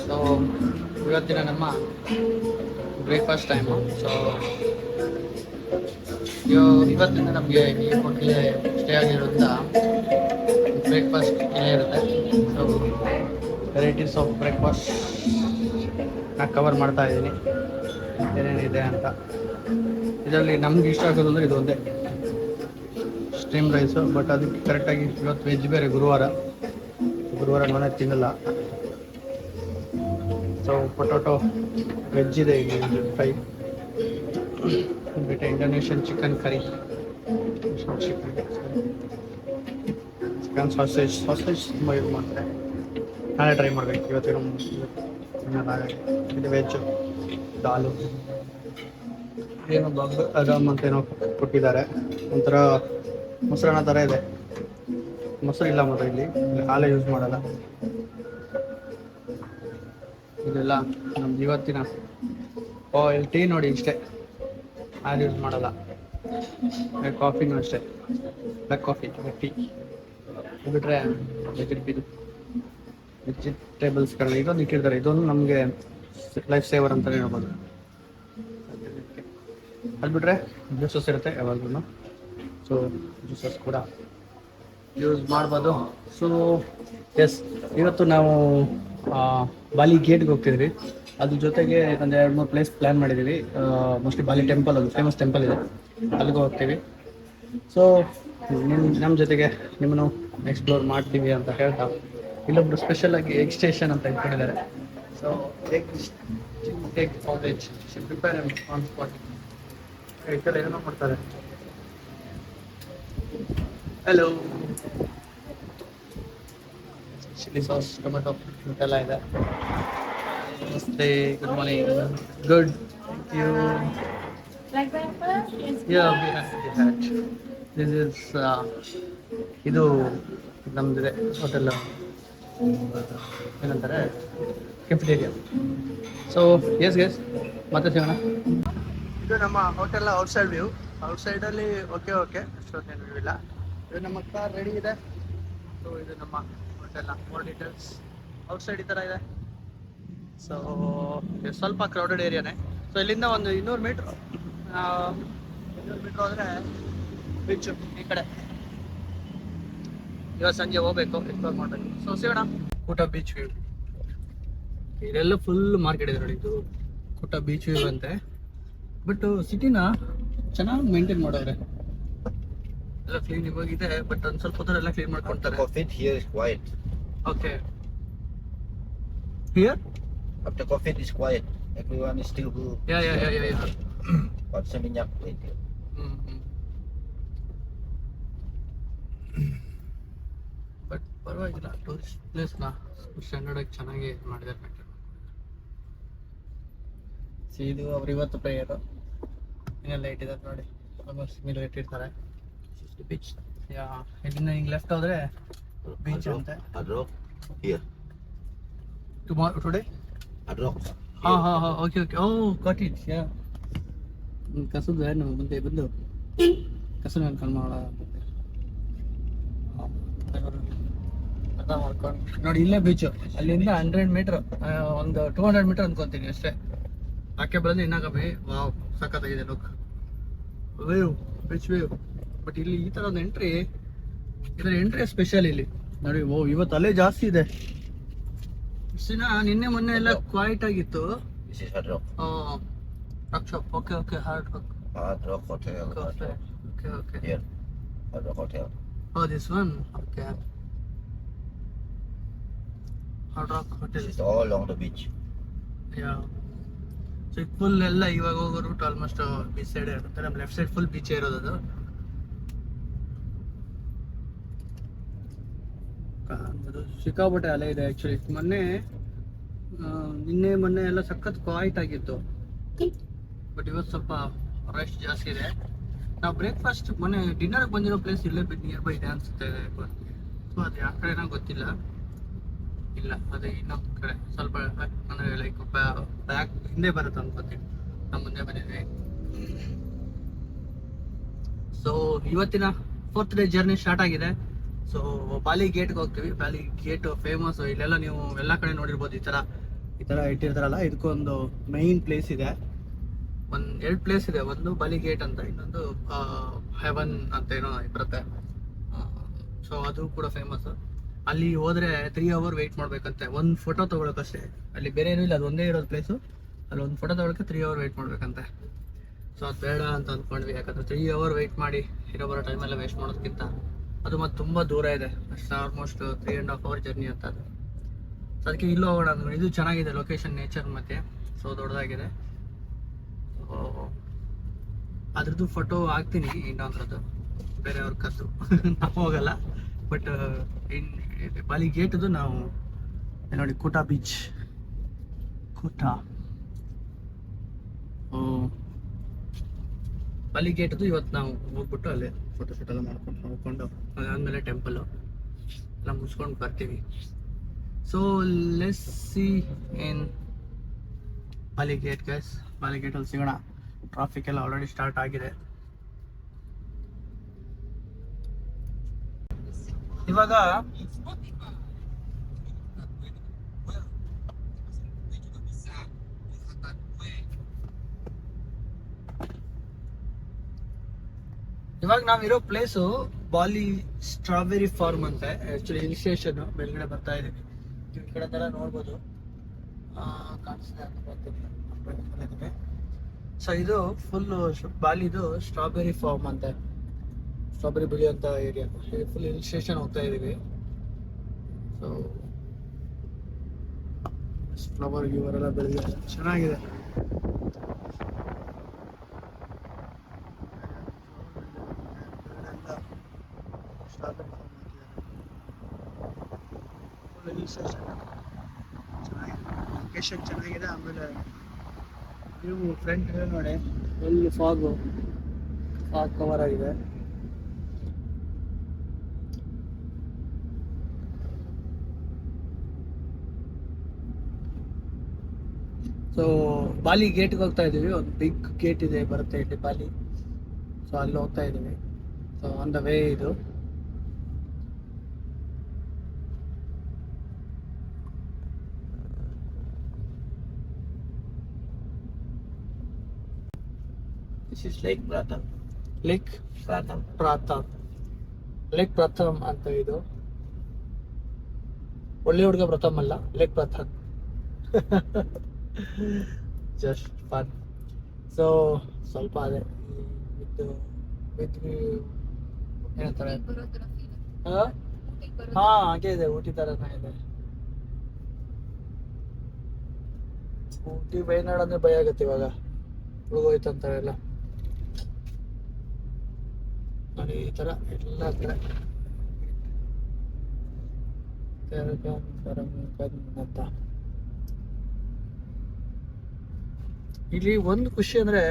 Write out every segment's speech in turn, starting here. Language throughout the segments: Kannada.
ಸೊ ಇವತ್ತಿನ ನಮ್ಮ ಬ್ರೇಕ್ಫಾಸ್ಟ್ ಟೈಮು. ಸೊ ಇವತ್ತಿನ ನಮಗೆ ಈ ಹೋಟೆಲ್ ಸ್ಟೇ ಆಗಿರೋದ್ರಿಂದ ಬ್ರೇಕ್ಫಾಸ್ಟ್ ಇಲ್ಲೇ ಇರುತ್ತೆ. ಸೊ ವೆರೈಟೀಸ್ ಆಫ್ ಬ್ರೇಕ್ಫಾಸ್ಟ್ ನಾನು ಕವರ್ ಮಾಡ್ತಾ ಇದ್ದೀನಿ ಏನೇನಿದೆ ಅಂತ. ಇದರಲ್ಲಿ ನಮ್ಗೆ ಇಷ್ಟ ಆಗೋದು ಅಂದರೆ ಇದು ಒಂದೇ ಸ್ಟ್ರೀಮ್ ರೈಸು. ಬಟ್ ಅದಕ್ಕೆ ಕರೆಕ್ಟಾಗಿ ಇವತ್ತು ವೆಜ್ ಬೇರೆ, ಗುರುವಾರ ನಾನೇ ತಿನ್ನಲ್ಲ. ಸೊ ಪೊಟೊಟೊ ವೆಜ್ ಇದೆ, ಈಗ ಫ್ರೈ ಬಿಟ್ಟು Indonesian chicken curry, chicken sausage ತುಂಬ ಯೂಸ್ ಮಾಡ್ತಾರೆ. ನಾನೇ ಟ್ರೈ ಮಾಡಬೇಕು ಇವತ್ತು. ಇದು ವೆಜ್ ದಾಲು ಏನೋ ಅದಾಮ್ ಅಂತ ಏನೋ ಕೊಟ್ಟಿದ್ದಾರೆ. ಒಂಥರ ಮೊಸರನ್ನ ಥರ ಇದೆ. ಮೊಸರು ಇಲ್ಲ ಮಾತ್ರ ಇಲ್ಲಿ ಹಾಲೇ ಯೂಸ್ ಮಾಡಲ್ಲ. ಇದೆಲ್ಲ ನಮ್ದು ಇವತ್ತಿನ ಇಲ್ಲಿ ಟೀ ನೋಡಿ ಇಷ್ಟೇ, ಹಾಲು ಯೂಸ್ ಮಾಡಲ್ಲ. ಕಾಫಿನೂ ಅಷ್ಟೇ, ಬ್ಲ್ಯಾಕ್ ಕಾಫಿ, ಟೀ ಬಿಟ್ಟರೆ ವೆಜಿಟೇಬಲ್ಸ್ಗಳನ್ನ ಇದೊಂದು ಇಟ್ಟಿರ್ತಾರೆ. ಇದೊಂದು ನಮಗೆ ಲೈಫ್ ಸೇವರ್ ಅಂತಲೇ ಹೇಳ್ಬೋದು. ಅದು ಬಿಟ್ಟರೆ ಜ್ಯೂಸಸ್ ಇರುತ್ತೆ ಯಾವಾಗಲೂ. ಸೊ ಜ್ಯೂಸಸ್ ಕೂಡ ಯೂಸ್ ಮಾಡ್ಬೋದು. ಸೊ ಎಸ್, ಇವತ್ತು ನಾವು ಬಾಲಿ ಗೇಟ್ಗೆ ಹೋಗ್ತಿದ್ವಿ. ಅದ್ರ ಜೊತೆಗೆ ಒಂದು 2-3 ಪ್ಲೇಸ್ ಪ್ಲ್ಯಾನ್ ಮಾಡಿದ್ದೀವಿ. ಮೋಸ್ಟ್ಲಿ ಬಾಲಿ ಟೆಂಪಲ್, ಅದು ಫೇಮಸ್ ಟೆಂಪಲ್ ಇದೆ, ಅಲ್ಲಿಗೆ ಹೋಗ್ತೀವಿ. ಸೊ ನಮ್ಮ ಜೊತೆಗೆ ನಿಮ್ಮನ್ನು ಎಕ್ಸ್ಪ್ಲೋರ್ ಮಾಡ್ತೀವಿ ಅಂತ ಹೇಳ್ತಾ, ಇಲ್ಲೊಬ್ರು ಸ್ಪೆಷಲ್ ಆಗಿ ಎಗ್ ಸ್ಟೇಷನ್ ಅಂತ ಇಟ್ಕೊಂಡಿದ್ದಾರೆ. So egg veg prepare on spot. ಈ ಕಡೆ ಏನೋ ಮಾಡ್ತಾರೆ. ಹಲೋ, ಚಿಲ್ಲಿ ಸಾಸ್, ಟೊಮೆಟೊ ಎಲ್ಲ ಇದೆ. ನಮಸ್ತೆ, good morning. Good, thank you. This is ಇದು ನಮ್ದಿದೆ ಹೋಟೆಲ್, ಏನಂತಾರೆ, ಕೆಫೆಟೇರಿಯಾ. ಸೊ ಎಸ್ ಗೈಸ್, ಮತ್ತೆ ಸಿಗೋಣ. ಇದು ನಮ್ಮ ಹೋಟೆಲ್ ಔಟ್ಸೈಡ್ ವ್ಯೂ. ಔಟ್ಸೈಡಲ್ಲಿ ಓಕೆ ಅಷ್ಟೊಂದೇನು ವ್ಯೂ ಇಲ್ಲ. ಇದು ನಮ್ಮ ಕಾರ್ ರೆಡಿ ಇದೆ. ಸೊ ಇದು ನಮ್ಮ ಹೋಟೆಲ್. ಮೋರ್ ಡೀಟೇಲ್ಸ್ ಔಟ್ಸೈಡ್ ಈ ಥರ ಇದೆ. ಸೊ ಸ್ವಲ್ಪ ಕ್ರೌಡೆಡ್ ಏರಿಯಾನೇ. ಸೊ ಇಲ್ಲಿಂದ ಒಂದು 200 ಮೀಟ್ರ್ ಹೋದರೆ ಬೀಚು ಈ ಕಡೆ. ಇವತ್ತು ಸಂಜೆ ಹೋಗ್ಬೇಕು, ಎಕ್ಸ್ಪ್ಲೋರ್ ಮಾಡಬೇಕು. ಸೊ ಸಿಗೋಣ. ಕೂಟ ಬೀಚ್ ವ್ಯೂ. ಇದೆಲ್ಲ ಫುಲ್ ಮಾರ್ಕೆಟ್ ಇದೆ ನೋಡಿ. ಇದು ಕೂಟ ಬೀಚ್ ವ್ಯೂ ಅಂತೆ. ಬಟ್ ಸಿಟಿನ ಚೆನ್ನಾಗಿ ಮೇಂಟೈನ್ ಮಾಡೋರೆ, ಎಲ್ಲ ಕ್ಲೀನ್ ಇವಾಗಿದೆ. ಬಟ್ ಒಂದು ಸ್ವಲ್ಪ ಹೊತ್ತು ಎಲ್ಲ ಕ್ಲೀನ್ ಮಾಡ್ಕೊಳ್ತಾರೆ. Okay, here after COVID is quiet, everyone is still good. Yeah. What's minyak like? But ಪರವಾಗಿಲ್ಲ, ಟೂರಿಸ್ಟ್ ಪ್ಲೇಸ್ನ ಸ್ಟ್ಯಾಂಡರ್ಡ್ ಆಗಿ ಚೆನ್ನಾಗಿ ಮಾಡಿದ್ದಾರೆ. ಇದು ಅವ್ರು ಇವತ್ತು ಪ್ರೇಯರು ಇನ್ನೆಲ್ಲ ಇಟ್ಟಿದ್ದಾರೆ ನೋಡಿ. ಆಲ್ಮೋಸ್ಟ್ ಮೇಲೆ ಇಟ್ಟಿರ್ತಾರೆ ಬೀಚ್. ಇಲ್ಲಿಂದ ಹಿಂಗೆ ಲೆಫ್ಟ್ ಹೋದ್ರೆ ಬೀಚ್ ಅಂತೆ. Here. Today? Okay. Oh got it. ಕಸದ ಏನು ಮುಂದೆ ಬಂದು ಕಸನ ಅನ್ಕೊಂಡು ಅರ್ಥ ಮಾಡ್ಕೊಂಡು ನೋಡಿ. ಇಲ್ಲೇ ಬೀಚು. ಅಲ್ಲಿಂದ 100 ಮೀಟ್ರ್, ಒಂದು 200 ಮೀಟರ್ ಅನ್ಕೊಂತೀನಿ ಅಷ್ಟೇ. ಆಕೆ ಬಂದು ಇನ್ನಾಗ ವಾವ್ ಸಖತ್ತಾಗಿದೆ look, wave, beach wave. But ಇಲ್ಲಿ ಈ ಥರ ಒಂದು ಎಂಟ್ರಿ ಸ್ಪೆಷಲ್ ಇಲ್ಲಿ ನೋಡಿ. ಓ ಇವತ್ತು ಅಲ್ಲೇ ಜಾಸ್ತಿ ಇದೆ. ನಿನ್ನೆ ಮೊನ್ನೆ ಎಲ್ಲ ಕ್ವೈಟ್ ಆಗಿತ್ತು. This is Hard Rock. Rock shop. Okay. Hard Rock Hotel. Okay. Here. Hard Rock Hotel. This one. Okay. Hard rock hotel. This is all along the beach. So ಇದು ಫುಲ್ ಎಲ್ಲ ಇವಾಗ ಹೋಗೋ ರೂಟ್ ಆಲ್ಮೋಸ್ಟ್ ಬೀಚ್ ಸೈಡ್ ಇರುತ್ತೆ. ನಮ್ಮ ಲೆಫ್ಟ್ ಸೈಡ್ ಫುಲ್ ಬೀಚ್ ಇರೋದು. ಅದು ಸಿಕ್ಕಾಪಟ್ಟೆ ಅಲೆ ಇದೆ ಆ್ಯಕ್ಚುಲಿ. ನಿನ್ನೆ ಮೊನ್ನೆ ಎಲ್ಲ ಸಖತ್ ಕ್ವಾಯ್ಟ್ ಆಗಿತ್ತು. ಬಟ್ ಇವತ್ತು ಸ್ವಲ್ಪ ರಶ್ ಜಾಸ್ತಿ ಇದೆ. ನಾವು ಬ್ರೇಕ್ಫಾಸ್ಟ್ ಮೊನ್ನೆ ಡಿನ್ನರ್ಗೆ ಬಂದಿರೋ ಪ್ಲೇಸ್ ಇಲ್ಲೇ ನಿಯರ್ ಬೈ ಇದೆ ಅನಿಸುತ್ತೆ. ಸೊ ಅದು ಯಾವ ಕಡೆನೋ ಗೊತ್ತಿಲ್ಲ. ಇಲ್ಲ, ಅದು ಇನ್ನೊಂದು ಕಡೆ ಸ್ವಲ್ಪ ಅಂದರೆ ಲೈಕ್ ಬ್ಯಾಕ್ ಹಿಂದೆ ಬರುತ್ತೆ ಅನ್ಕೋತೀನಿ. ನಾವು ಮುಂದೆ ಬಂದಿದ್ವಿ. ಸೊ ಇವತ್ತಿನ 4th ಡೇ ಜರ್ನಿ ಸ್ಟಾರ್ಟ್ ಆಗಿದೆ. ಸೊ ಬಾಲಿ ಗೇಟ್ಗೆ ಹೋಗ್ತೀವಿ. ಬಾಲಿ ಗೇಟ್ ಫೇಮಸ್, ಇಲ್ಲೆಲ್ಲ ನೀವು ಎಲ್ಲ ಕಡೆ ನೋಡಿರ್ಬೋದು ಈ ಥರ ಇಟ್ಟಿರ್ತಾರಲ್ಲ. ಇದಕ್ಕೊಂದು ಮೈನ್ ಪ್ಲೇಸ್ ಇದೆ, ಎರಡು ಪ್ಲೇಸ್ ಇದೆ. ಒಂದು ಬಾಲಿ ಗೇಟ್ ಅಂತ, ಇನ್ನೊಂದು ಹೆವನ್ ಅಂತ ಏನೋ ಬರುತ್ತೆ. ಸೊ ಅದು ಕೂಡ ಫೇಮಸ್. ಅಲ್ಲಿ ಹೋದ್ರೆ 3 hours ವೆಯ್ಟ್ ಮಾಡ್ಬೇಕಂತೆ ಒಂದು ಫೋಟೋ ತೊಗೊಳಕಷ್ಟೇ. ಅಲ್ಲಿ ಬೇರೆ ಏನೂ ಇಲ್ಲ, ಅದು ಒಂದೇ ಇರೋದು ಪ್ಲೇಸು. ಅಲ್ಲಿ ಒಂದು ಫೋಟೋ ತೊಗೊಳಕ್ಕೆ 3 hours ವೆಯ್ಟ್ ಮಾಡ್ಬೇಕಂತೆ. ಸೊ ಅದು ಬೇಡ ಅಂತ ಅಂದ್ಕೊಂಡ್ವಿ, ಯಾಕಂದರೆ 3 hours ವೆಯ್ಟ್ ಮಾಡಿ ಇರೋ ಬರೋ ಟೈಮೆಲ್ಲ ವೇಸ್ಟ್ ಮಾಡೋದಕ್ಕಿಂತ ಅದು ಮತ್ತು ತುಂಬ ದೂರ ಇದೆ, ಅಷ್ಟು ಆಲ್ಮೋಸ್ಟ್ 3.5 hours ಜರ್ನಿ ಅಂತ ಅದು. ಸೊ ಅದಕ್ಕೆ ಇಲ್ಲೂ ಹೋಗೋಣ ಅಂದ್ರೆ ಇದು ಚೆನ್ನಾಗಿದೆ ಲೊಕೇಶನ್, ನೇಚರ್ ಮತ್ತೆ. ಸೊ ದೊಡ್ಡದಾಗಿದೆ. ಅದ್ರದ್ದು ಫೋಟೋ ಹಾಕ್ತೀನಿ ಇನ್ನೊಂದ್ರದ್ದು, ಬೇರೆಯವ್ರ ಕದ್ದು ನಾವು ಹೋಗಲ್ಲ. ಬಟ್ ಬಾಲಿ ಗೇಟದು ನಾವು ನೋಡಿ, ಕೂಟಾ ಬೀಚ್, ಕೂಟಾ ಬಾಲಿ ಗೇಟದು ಇವತ್ತು ನಾವು ಹೋಗ್ಬಿಟ್ಟು ಅಲ್ಲೇ ಫೋಟೋ ಶೂಟ್ ಎಲ್ಲ ಮಾಡ್ಕೊಂಡು ನೋಡ್ಕೊಂಡು ಅದಾದ್ಮೇಲೆ ಟೆಂಪಲ್ಲು ಎಲ್ಲ ಮುಗಿಸ್ಕೊಂಡು ಬರ್ತೀವಿ. So let's see in Bali gate guys. Bali ಗೇಟಲ್ಲಿ ಸಿಗೋಣ. ಟ್ರಾಫಿಕ್ ಎಲ್ಲ ಆಲ್ರೆಡಿ ಸ್ಟಾರ್ಟ್ ಆಗಿದೆ. ಇವಾಗ ನಾವಿರೋ ಪ್ಲೇಸು ಬಾಲಿ ಸ್ಟ್ರಾಬೆರಿ ಫಾರ್ಮ್ ಅಂತ. ಆಕ್ಚುಲಿ ಹಿಲ್ ಸ್ಟೇಷನ್ ಮೇಲ್ಗಡೆ ಬರ್ತಾ ಇದೀವಿ. ಈ ಕಡೆ ತರ ನೋಡ್ಬೋದು, ಕಾಣಿಸ್ತಾ ಇದೆ. ಸೊ ಇದು ಫುಲ್ ಬಾಲಿದು ಸ್ಟ್ರಾಬೆರಿ ಫಾರ್ಮ್ ಅಂತ, ಸ್ಟ್ರಾಬೆರಿ ಬೆಳೆಯುವಂತ ಏರಿಯಾ. ಫುಲ್ ಹಿಲ್ ಸ್ಟೇಷನ್ ಹೋಗ್ತಾ ಇದೀವಿ. ಸೊ ಫ್ಲವರ್ ಗಿವರೆಲ್ಲ ಬೆಳೆದಿದೆ, ಚೆನ್ನಾಗಿದೆ. ಲೊಕೇಶನ್ ಚೆನ್ನಾಗಿದೆ. ಆಮೇಲೆ ನೀವು ಫ್ರಂಟ್ ನೋಡಿ, ಫುಲ್ ಫಾಗ್ ಕವರ್ ಆಗಿದೆ. ಸೊ ಬಾಲಿ ಗೇಟ್ಗೆ ಹೋಗ್ತಾ ಇದೀವಿ. ಒಂದು ಬಿಗ್ ಗೇಟ್ ಇದೆ, ಬರುತ್ತೆ ಇಲ್ಲಿ ಬಾಲಿ. ಸೊ ಅಲ್ಲಿ ಹೋಗ್ತಾ ಇದೀವಿ. ಸೊ ಆನ್ ದ ವೇ ಇದು. This is lake Pratham, lake Pratham ಅಂತ. ಇದು ಒಳ್ಳೆ ಹುಡುಗ ಪ್ರಥಮ್ ಅಲ್ಲ, lake Pratham. Just fun. So ಸ್ವಲ್ಪ ಅದೇ ವಿತ್ ಏನಂತಾರೆ, ಹಾ ಹಾಗೆ ಇದೆ, ಊಟಿ ತರನೇ ಇದೆ. ಊಟಿ ವಯನಾಡ್ ಅಂದ್ರೆ ಭಯ ಆಗತ್ತೆ ಇವಾಗ, ಹುಡುಗೋಯ್ತಂತಾರೆ ಎಲ್ಲ ನೋಡಿ. ಈ ತರ ಎಲ್ಲ ಕಡೆ ಅಂತ. ಇಲ್ಲಿ ಒಂದು ಖುಷಿ ಅಂದ್ರೆ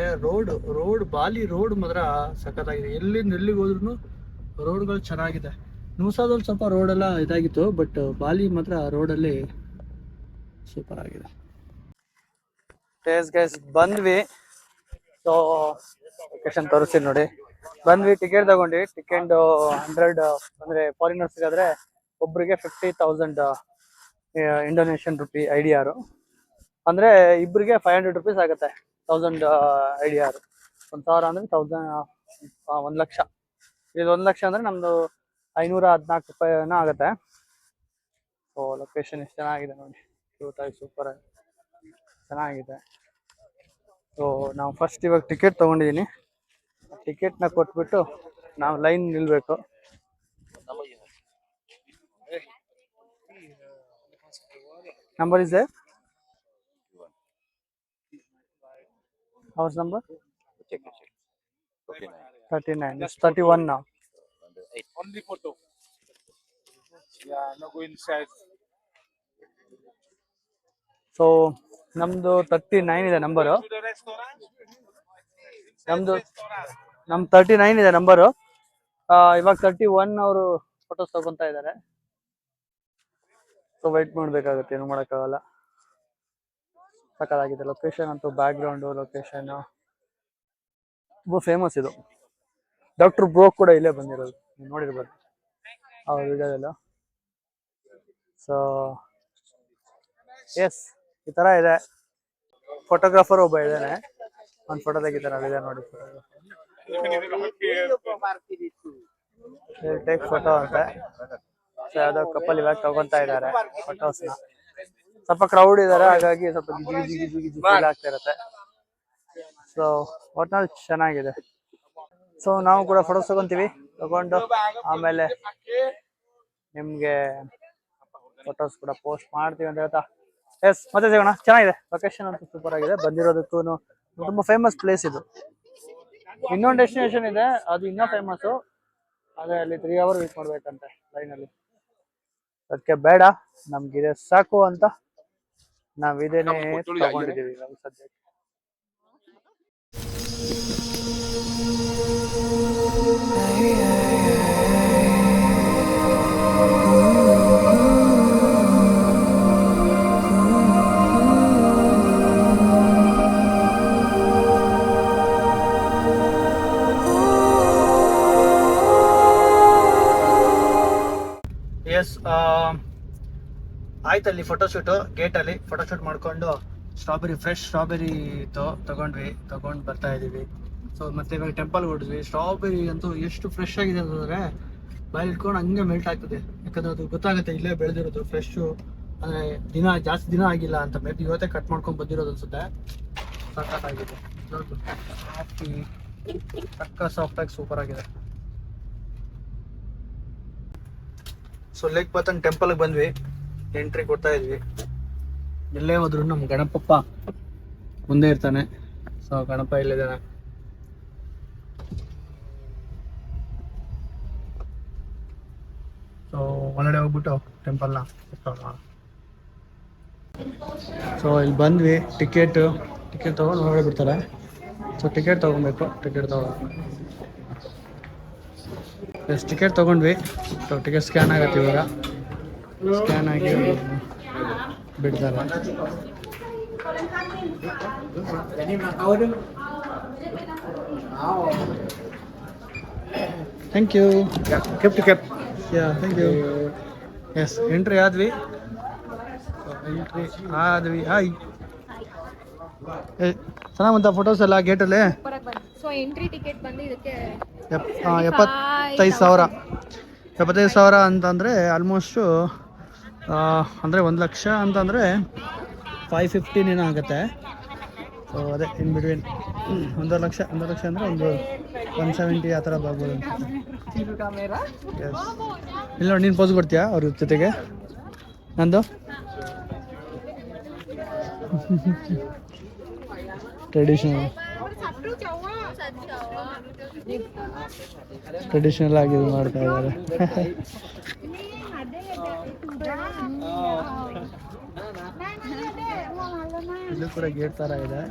ರೋಡ್ ಬಾಲಿ ರೋಡ್ ಮಾತ್ರ ಸಖತ್ತಾಗಿದೆ. ಎಲ್ಲಿಂದ ಎಲ್ಲಿಗೆ ಹೋದ್ರು ರೋಡ್ಗಳು ಚೆನ್ನಾಗಿದೆ. ನೂಸಾದಲ್ಲಿ ಸ್ವಲ್ಪ ರೋಡ್ ಎಲ್ಲ ಇದಾಗಿತ್ತು, ಬಟ್ ಬಾಲಿ ಮಾತ್ರ ರೋಡಲ್ಲಿ ಸೂಪರ್ ಆಗಿದೆ. ಗೈಸ್ ಬಂದ್ವಿ. ಸೊ ಲೊಕೇಶನ್ ತೋರಿಸ್ತೀನಿ ನೋಡಿ. ಬಂದ್ವಿ, ಟಿಕೆಟ್ ತಗೊಂಡ್ವಿ. ಟಿಕೆಟ್ 100 ಅಂದ್ರೆ ಫಾರಿನರ್ಸ್ ಆದ್ರೆ ಒಬ್ರಿಗೆ 50,000 ಇಂಡೋನೇಷಿಯನ್ ರುಪಿ IDR. ಅಂದ್ರೆ ಇಬ್ಬರಿಗೆ 500 rupees ಆಗುತ್ತೆ. 1000 IDR. 1000 ಅಂದ್ರೆ 1 ಲಕ್ಷ. ಇದು 1 ಲಕ್ಷ ಅಂದ್ರೆ ನಮ್ದು 514 ರೂಪಾಯಿನ ಆಗುತ್ತೆ. ಸೊ ಲೊಕೇಶನ್ ಎಷ್ಟು ಚೆನ್ನಾಗಿದೆ ನೋಡಿ, ಸೂಪರ್ ಆಗಿ ಚೆನ್ನಾಗಿದೆ. ಸೊ ನಾವು ಫಸ್ಟ್ ಇವಾಗ ಟಿಕೆಟ್ ತಗೊಂಡಿದ್ದೀನಿ. ಟಿಕೆಟ್ನ ಕೊಟ್ಬಿಟ್ಟು ನಾವು ಲೈನ್ ನಿಲ್ಬೇಕು. Number is House number? 39. It's 31 now. Only photo. Yeah, no go inside. So ನಮ್ದು 39 ಇದೆ ನಂಬರು. ನಮ್ದು 39 ಇದೆ ನಂಬರು. ಇವಾಗ 31 ಅವರು ಫೋಟೋಸ್ ತಗೊಂತಾ ಇದ್ದಾರೆ. ಸೊ ವೆಯ್ಟ್ ಮಾಡ್ಬೇಕಾಗುತ್ತೆ, ಏನು ಮಾಡೋಕ್ಕಾಗಲ್ಲ. ಸಕ್ಕತ್ತಾಗಿದೆ ಲೊಕೇಶನ್ ಅಂತೂ. ಬ್ಯಾಕ್ ಗ್ರೌಂಡ್ ಲೊಕೇಶನ್ ತುಂಬಾ ಫೇಮಸ್ ಇದು. ಡಾಕ್ಟರ್ ಬ್ರೋ ಕೂಡ ಇಲ್ಲೇ ಬಂದಿರೋದು, ನೋಡಿರ್ಬೋದು. ಅವ್ರ ವಿಡಿಯೋದಲ್ಲೂ. ಸೊ ಎಸ್, ಈ ಥರ ಇದೆ. ಫೋಟೋಗ್ರಾಫರ್ ಒಬ್ಬ ಇದ್ದಾನೆ, ಒಂದು ಫೋಟೋ ತೆಗಿತಾನೆ, ಅಲ್ಲಿದೆ ನೋಡಿ. ಟೇಕ್ ಫೋಟೋ ಅಂತೆ. ಸೊ ಯಾವುದೋ ಕಪಲ್ ಇವಾಗ ತಗೊಂತಾ ಇದ್ದಾರೆ ಫೋಟೋಸ್ನ. ಸ್ವಲ್ಪ ಕ್ರೌಡ್ ಇದ್ದಾರೆ, ಹಾಗಾಗಿ ಸ್ವಲ್ಪ ಗಿಜಿ ಗಿಜಿ ಗಿಜಿ ಗಿಜಿ ಫೀಲ್ ಆಗ್ತಾ ಇರುತ್ತೆ. ಸೊ ಒಟ್ನಲ್ಲಿ ಚೆನ್ನಾಗಿದೆ. ಸೊ ನಾವು ಕೂಡ ಫೋಟೋಸ್ ತಗೊಂಡು ಆಮೇಲೆ ನಿಮಗೆ ಫೋಟೋಸ್ ಕೂಡ ಪೋಸ್ಟ್ ಮಾಡ್ತೀವಿ ಅಂತ ಹೇಳ್ತಾ, ಎಸ್ ಮತ್ತೆ ಸಿಗೋಣ. ಚೆನ್ನಾಗಿದೆ, ಲೊಕೇಶನ್ ಅಂತೂ ಸೂಪರ್ ಆಗಿದೆ. ಬಂದಿರೋದಕ್ಕೂ ತುಂಬಾ ಫೇಮಸ್ ಪ್ಲೇಸ್ ಇದು. ಇನ್ನೊಂದು ಡೆಸ್ಟಿನೇಷನ್ ಇದೆ, ಅದು ಇನ್ನೂ ಫೇಮಸ್ಸು. ಅದೇ ಅಲ್ಲಿ 3 hours ವೇಟ್ ಮಾಡ್ಬೇಕಂತೆ ಲೈನಲ್ಲಿ. ಅದಕ್ಕೆ ಬೇಡ, ನಮ್ಗಿದೆ ಸಾಕು ಅಂತ ನಾವಿದೇನೆ ತಗೊಂಡಿದ್ದೀವಿ ನಾವು ಸದ್ಯಕ್ಕೆ. ಎಸ್, ಆಯ್ತಲ್ಲಿ ಫೋಟೋಶೂಟು, ಗೇಟಲ್ಲಿ ಫೋಟೋಶೂಟ್ ಮಾಡ್ಕೊಂಡು ಫ್ರೆಶ್ ಸ್ಟ್ರಾಬೆರಿ ತಗೊಂಡು ಬರ್ತಾ ಇದ್ದೀವಿ. ಸೊ ಮತ್ತೆ ಇವಾಗ ಟೆಂಪಲ್ ಹೊಡಿದ್ವಿ. ಸ್ಟ್ರಾಬೆರಿ ಅಂತೂ ಎಷ್ಟು ಫ್ರೆಶ್ ಆಗಿದೆ ಅಂತಂದರೆ ಬಾಯಲ್ಲಿ ಇಟ್ಕೊಂಡು ಹಂಗೆ ಮೆಲ್ಟ್ ಆಗ್ತದೆ. ಯಾಕಂದ್ರೆ ಅದು ಗೊತ್ತಾಗುತ್ತೆ ಇಲ್ಲೇ ಬೆಳೆದಿರೋದು ಫ್ರೆಶ್ಶು, ಅಂದರೆ ಜಾಸ್ತಿ ದಿನ ಆಗಿಲ್ಲ ಅಂತ. ಮೇಬಿ ಇವತ್ತೇ ಕಟ್ ಮಾಡ್ಕೊಂಡು ಬಂದಿರೋದು ಅನ್ಸುತ್ತೆ. ಸಖತ್ತಾಗಿದೆ, ಸಾಫ್ಟಾಗಿ ಸೂಪರ್ ಆಗಿದೆ. ಸೊ ಲೇಕ್ ಪತಂಗ್ ಟೆಂಪಲ್ಗೆ ಬಂದ್ವಿ, ಎಂಟ್ರಿ ಕೊಡ್ತಾ ಇದ್ವಿ. ಎಲ್ಲೇ ಹೋದ್ರು ನಮ್ಮ ಗಣಪಪ್ಪ ಮುಂದೆ ಇರ್ತಾನೆ. ಸೊ ಗಣಪ ಇಲ್ಲಿದ್ದಾನೆ. ಸೊ ಒಳಗಡೆ ಹೋಗ್ಬಿಟ್ಟು ಟೆಂಪಲ್ನ. ಸೊ ಇಲ್ಲಿ ಬಂದ್ವಿ, ಟಿಕೆಟ್ ತೊಗೊಂಡು ಹೊರಗಡೆ ಬಿಡ್ತಾರೆ. ಸೊ ಟಿಕೆಟ್ ತೊಗೊಬೇಕು. ಟಿಕೆಟ್ ತೊಗೊಂಡ್ವಿ. ಸೊ ಟಿಕೆಟ್ ಸ್ಕ್ಯಾನ್ ಆಗತ್ತೆ ಇವಾಗ. ಸ್ಕ್ಯಾನ್ ಆಗಿ ಬಿಡ್ತಾರೆ. Thank you. Thank you. Yes, entry ಆದ್ವಿ. ಹಾಯ್, ಚೆನ್ನಾಗಿ ಬಂತ ಫೋಟೋಸ್ ಎಲ್ಲ ಗೇಟಲ್ಲಿ. ಸೊ ಎಂಟ್ರಿ ಟಿಕೆಟ್ ಬಂದು ಇದಕ್ಕೆ 75,000 ಅಂತಂದರೆ ಆಲ್ಮೋಸ್ಟು ಅಂದರೆ 1 ಲಕ್ಷ ಅಂತಂದರೆ 515 ಏನೋ ಆಗುತ್ತೆ. ಸೊ ಅದೇ ಇನ್ ಬಿಟ್ವೀನ್ 1 ಲಕ್ಷ ಅಂದರೆ ಒಂದು 170 ಆ ಥರ ಬರ್ಬೋದು. ಎಸ್, ಇಲ್ಲ ನೋಡಿ, ನೀನು ಪೋಸ್ ಕೊಡ್ತೀಯಾ ಅವ್ರ ಜೊತೆಗೆ? ನಂದು ಟ್ರೆಡಿಷನಲ್ ಆಗಿ ಮಾಡ್ತಾ ಇದ್ದಾರೆ. ಇದು ಕೂಡ ಗೇಟ್ ಥರ ಇದೆ.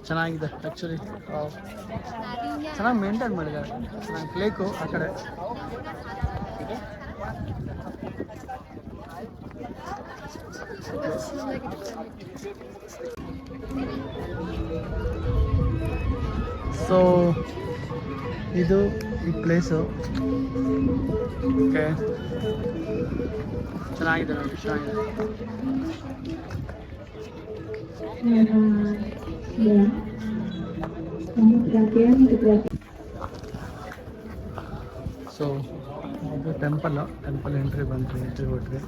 ಚೆನ್ನಾಗಿದೆ ಆ್ಯಕ್ಚುಲಿ, ಚೆನ್ನಾಗಿ ಮೇಂಟೈನ್ ಮಾಡಿದ್ದಾರೆ. ಚೆನ್ನಾಗಿ ಲೇಕು ಆ ಕಡೆ. ಸೊ ಇದು ಈ ಪ್ಲೇಸು. ಓಕೆ, ಚೆನ್ನಾಗಿದೆ ನೋಡಿ, ಚೆನ್ನಾಗಿದೆ. ಸೊ ಇದು ಟೆಂಪಲ್ ಎಂಟ್ರಿ ಬಂದ್ರಿ, ಎಂಟ್ರಿ ಕೊಟ್ರಿ.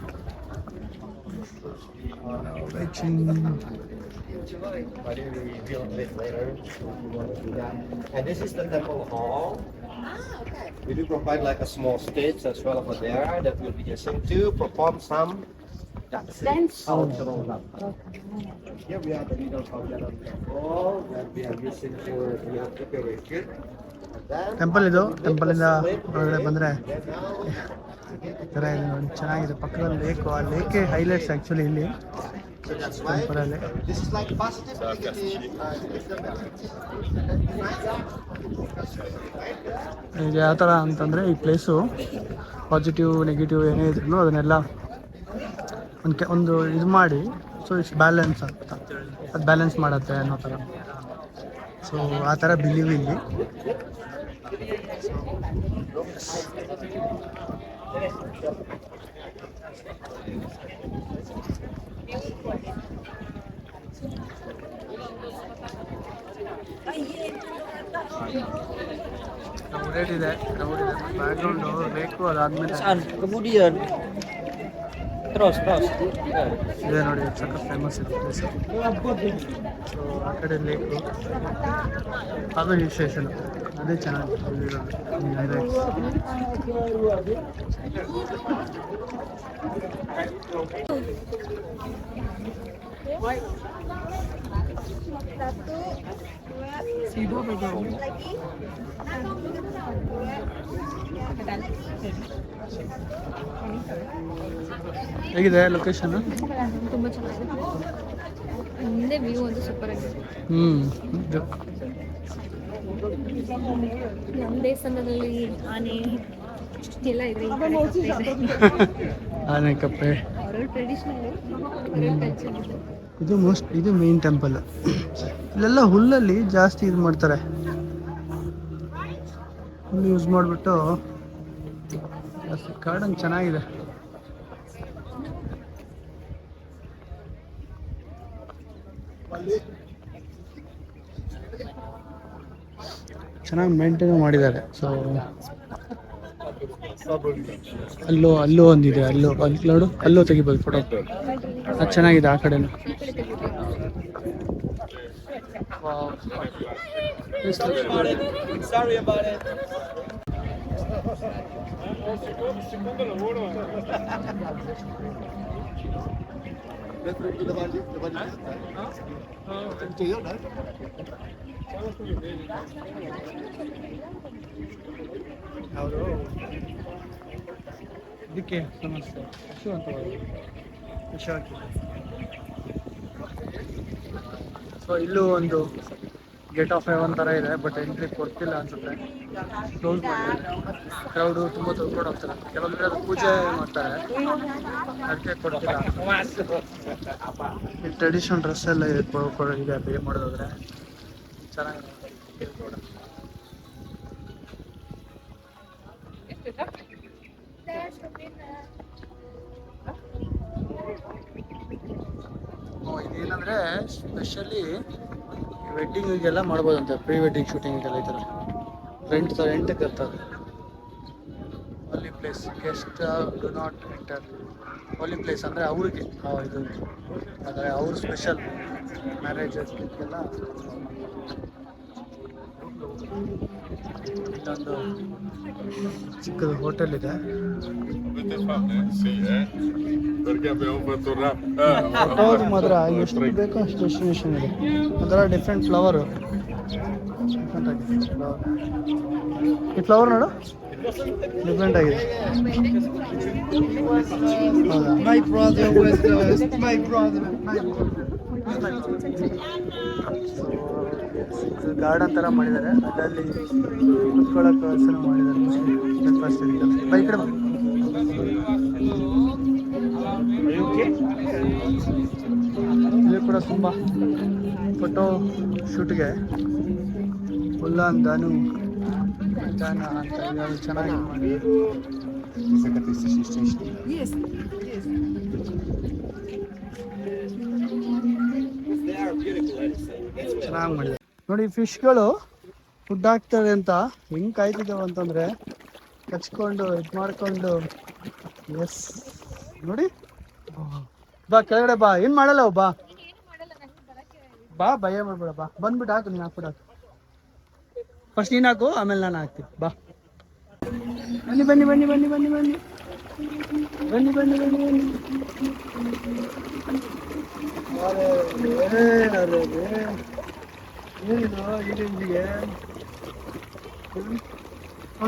And this is the temple hall. We do provide like a small stage as well over there that will be used to perform some cultural dance. Here we have the middle of the temple that we are using for the decoration. Temple ಇದು. ಟೆಂಪಲಿಂದ ಹೊರಗಡೆ ಬಂದರೆ ಥರ ಇದೆ ನೋಡಿ, ಚೆನ್ನಾಗಿದೆ. ಪಕ್ಕದಲ್ಲಿ ಲೇಕು, ಆ ಲೇಕೆ ಹೈಲೈಟ್ಸ್ ಆ್ಯಕ್ಚುಲಿ ಇಲ್ಲಿ ಟೆಂಪಲಲ್ಲಿ. ಇದು ಯಾವ ಥರ ಅಂತಂದರೆ, ಈ ಪ್ಲೇಸು ಪಾಸಿಟಿವ್ ನೆಗೆಟಿವ್ ಏನೇ ಇದ್ರು ಅದನ್ನೆಲ್ಲ ಒಂದು ಇದು ಮಾಡಿ, ಸೊ ಇಟ್ಸ್ ಬ್ಯಾಲೆನ್ಸ್ ಅಂತ, ಅದು ಬ್ಯಾಲೆನ್ಸ್ ಮಾಡುತ್ತೆ ಅನ್ನೋ ಥರ. ಸೊ ಆ ಥರ ಬಿಲೀವ್ ಇಲ್ಲಿ. ಕ್ರೌಡೆಡ್ ಇದೆ ಬ್ಯಾಕ್ಗ್ರೌಂಡು ಬೇಕು. ಅದಾದ್ಮೇಲೆ Kemudian cross. ಇದೆ ನೋಡಿ, ಸಖತ್ ಫೇಮಸ್ ಇದೆ ಪ್ಲೇಸ್. ಸೊ ಆ ಕಡೆ ಲೇಕು, ಅದು ಹಿಲ್ ಸ್ಟೇಷನ್, ಅದೇ ಚೆನ್ನಾಗಿ ಹೇಗಿದೆ ಲೊಕೇಶನ್? ತುಂಬ ಚೆನ್ನಾಗಿದೆ. ಹಿಂದೆ ವ್ಯೂ ಒಂದು ಸೂಪರ್ ಆಗಿದೆ. ನಮ್ಮ ದೇವಸ್ಥಾನದಲ್ಲಿ ಆನೆ ಎಲ್ಲ ಇದೆ. ಆನೆ ಕಪ್ಪೆ, ಅವರ ಟ್ರೆಡಿಷನಲ್ ಕಲ್ಚರ್ ಇದೆ. ಇದು ಮೇನ್ ಟೆಂಪಲ್. ಇಲ್ಲೆಲ್ಲ ಹುಲ್ಲಲ್ಲಿ ಜಾಸ್ತಿ ಇದು ಮಾಡ್ತಾರೆ, ಹುಲ್ಲು ಯೂಸ್ ಮಾಡಿಬಿಟ್ಟು ಗಾರ್ಡನ್ ಚೆನ್ನಾಗಿದೆ. ಚೆನ್ನಾಗಿ ಮೇಂಟೈನ್ ಮಾಡಿದ್ದಾರೆ. ಸೊ ಅಲ್ಲೂ ಒಂದಿದೆ, ಅಲ್ಲಿ ನೋಡು, ಅಲ್ಲೂ ತೆಗಿಬೋದು ಫೋಟೋ, ಅದು ಚೆನ್ನಾಗಿದೆ. ಆ ಕಡೆನೂ Sorry about it. ಅವರು ಇದಕ್ಕೆ ಸಮಸ್ಯೆ ವಿಷು ಅಂತ ವಿಷ ಹಾಕಿದ್ದಾರೆ. ಸೊ ಇಲ್ಲೂ ಒಂದು ಗೇಟ್ ಆಫ್ ಹೆವನ್ ಥರ ಇದೆ, ಬಟ್ ಎಂಟ್ರಿ ಕೊಡ್ತಿಲ್ಲ ಅನ್ಸುತ್ತೆ, ಕ್ಲೋಸ್ ಮಾಡಿದ್ದಾರೆ. ಕ್ರೌಡು ತುಂಬ ತೊಳ್ಕೊಂಡು ಹೋಗ್ತಾರೆ, ಕೆಲವೊಂದು ಅದು ಪೂಜೆ ಮಾಡ್ತಾರೆ, ಅದಕ್ಕೆ ಕೊಡ್ತಿಲ್ಲ. ಈ ಟ್ರೆಡಿಷನಲ್ ಡ್ರೆಸ್ ಎಲ್ಲ ಇದೆ ಪೇ ಮಾಡೋದಾದ್ರೆ ಚೆನ್ನಾಗಿದೆ. ಇದೇನಂದರೆ ಸ್ಪೆಷಲಿ ವೆಡ್ಡಿಂಗಿಗೆಲ್ಲ ಮಾಡ್ಬೋದಂತೆ, ಪ್ರೀ ವೆಡ್ಡಿಂಗ್ ಶೂಟಿಂಗಿಗೆಲ್ಲ ಈ ಥರ ರೆಂಟ್ಗೆ ಇರ್ತದೆ. Only place guest do not enter. Only place ಅಂದರೆ ಅವ್ರಿಗೆ ಇದು, ಆದರೆ ಅವ್ರ ಸ್ಪೆಷಲ್ ಮ್ಯಾರೇಜಸ್ಗೆಲ್ಲ. ಇಲ್ಲೊಂದು ಚಿಕ್ಕದು ಹೋಟೆಲ್ ಇದೆ. ಫೋಟೋದು ಮಾತ್ರ ಎಷ್ಟು ಬೇಕೋ ಅಷ್ಟು ಡೆಸ್ಟಿನೇಷನ್ ಇದೆ. ಒಂಥರ ಡಿಫ್ರೆಂಟ್ ಫ್ಲವರು, ಈ ಫ್ಲವರ್ ನೋಡು ಡಿಫ್ರೆಂಟ್ ಆಗಿದೆ. My brother was my brother. Garden ಥರ ಮಾಡಿದ್ದಾರೆ, ಅದರಲ್ಲಿ ಕುತ್ಕೊಳ್ಳೋಕೆ ವ್ಯವಸ್ಥೆ ಮಾಡಿದ್ದಾರೆ. ಬ್ರೇಕ್ಫಾಸ್ಟ್ ಬೈ ಕಡೆ ಇಲ್ಲಿ ಕೂಡ ತುಂಬ ಫೋಟೋ ಶೂಟ್ಗೆ ಉಲ್ಲಾನ್ ಜಾನ ಅಂತ ಇದಾವೆ, ಚೆನ್ನಾಗಿ ಚೆನ್ನಾಗಿ ಮಾಡಿದ್ದಾರೆ ನೋಡಿ. ಫಿಶ್ಗಳು ಫುಡ್ ಹಾಕ್ತಾರೆ ಅಂತ ಹೆಂಗೆ ಕಾಯ್ತಿದ್ದಾವೆ ಅಂತಂದರೆ ಕಚ್ಕೊಂಡು ಇದು ಮಾಡಿಕೊಂಡು. ಎಸ್ ನೋಡಿ, ಬಾ ಕೆಳಗಡೆ ಬಾ, ಏನು ಮಾಡಲ್ಲ ಬಾ ಬಾ, ಭಯ ಮಾಡ್ಬೇಡ, ಬಾ ಬಂದ್ಬಿಟ್ಟು ಹಾಕು, ನೀನು ಹಾಕ್ಬಿಟ್ಟು ಹಾಕು. ಫಸ್ಟ್ ನೀನು ಹಾಕು, ಆಮೇಲೆ ನಾನು ಹಾಕ್ತೀನಿ. ಬಾ ಬನ್ನಿ ಬನ್ನಿ ಬನ್ನಿ ಬನ್ನಿ ಬನ್ನಿ ಬನ್ನಿ ಬನ್ನಿ ಬನ್ನಿ ಬನ್ನಿ ಬನ್ನಿ. ಏನಿದು ಈ ರೇಂಜಿಗೆ?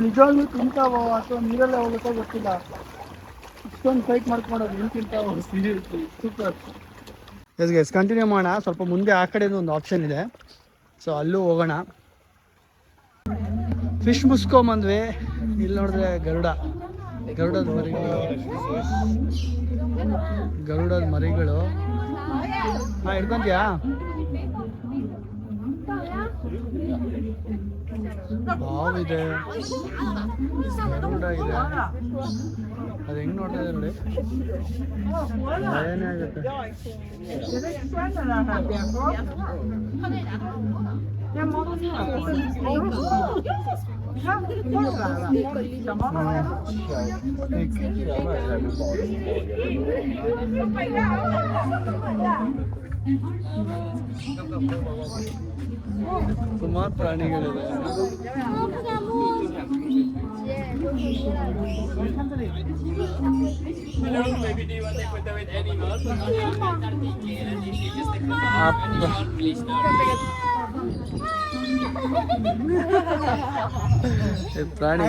ನಿಜವಾಗ್ಲೂ ತಿಂತಾವೋ ಅಥವಾ ನೀರಲ್ಲೇ ಹೋಗುತ್ತೋ ಗೊತ್ತಿಲ್ಲ, ಇಷ್ಟೊಂದು ಫೈಟ್ ಮಾಡ್ಕೊಂಡೋದು ಏನು ತಿಂತಾವೋ. Seriously super. ಎಸ್ ಕಂಟಿನ್ಯೂ ಮಾಡೋಣ. ಸ್ವಲ್ಪ ಮುಂದೆ ಆ ಕಡೆದು ಒಂದು ಆಪ್ಷನ್ ಇದೆ, ಸೊ ಅಲ್ಲೂ ಹೋಗೋಣ. ಫಿಶ್ ಮುಸ್ಕೊಂಬಂದ್ವಿ. ಇಲ್ಲಿ ನೋಡಿದ್ರೆ ಗರುಡದ ಮರಿಗಳು. ಹಾಂ, ಹಿಡ್ಕೊಂತೀಯಾ? ಹಾವಿದೆ, ಗರುಡ ಇದೆ. ಅದು ಹೆಂಗ್ ನೋಡ್ತಾ ಇದೆ ನೋಡಿ, ಭಯನೇ ಆಗುತ್ತೆ. ಸುಮಾರು ಪ್ರಾಣಿಗಳಿವೆ. ಪ್ರಾಣಿ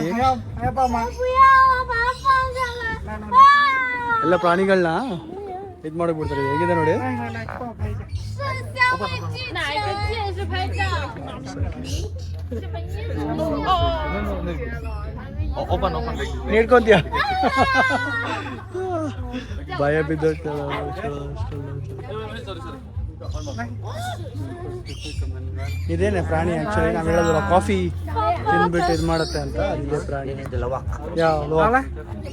ಎಲ್ಲ ಪ್ರಾಣಿಗಳನ್ನ ಇದು ಮಾಡಿಬಿಡ್ತಾರೆ. ಹೇಗಿದೆ ನೋಡಿ, ನೀಡ್ಕೊಂತೀಯ ಭಯ ಬಿದ್ದೋಗ್ತಲ್ಲ. ಇದೇನೆ ಪ್ರಾಣಿ ಆಕ್ಚುಲಿ ನಾವು ಹೇಳೋದಿಲ್ಲ, ಕಾಫಿ ತಿಂದ್ಬಿಟ್ಟು ಇದು ಮಾಡುತ್ತೆ ಅಂತ. ಇದೇ ಪ್ರಾಣಿ,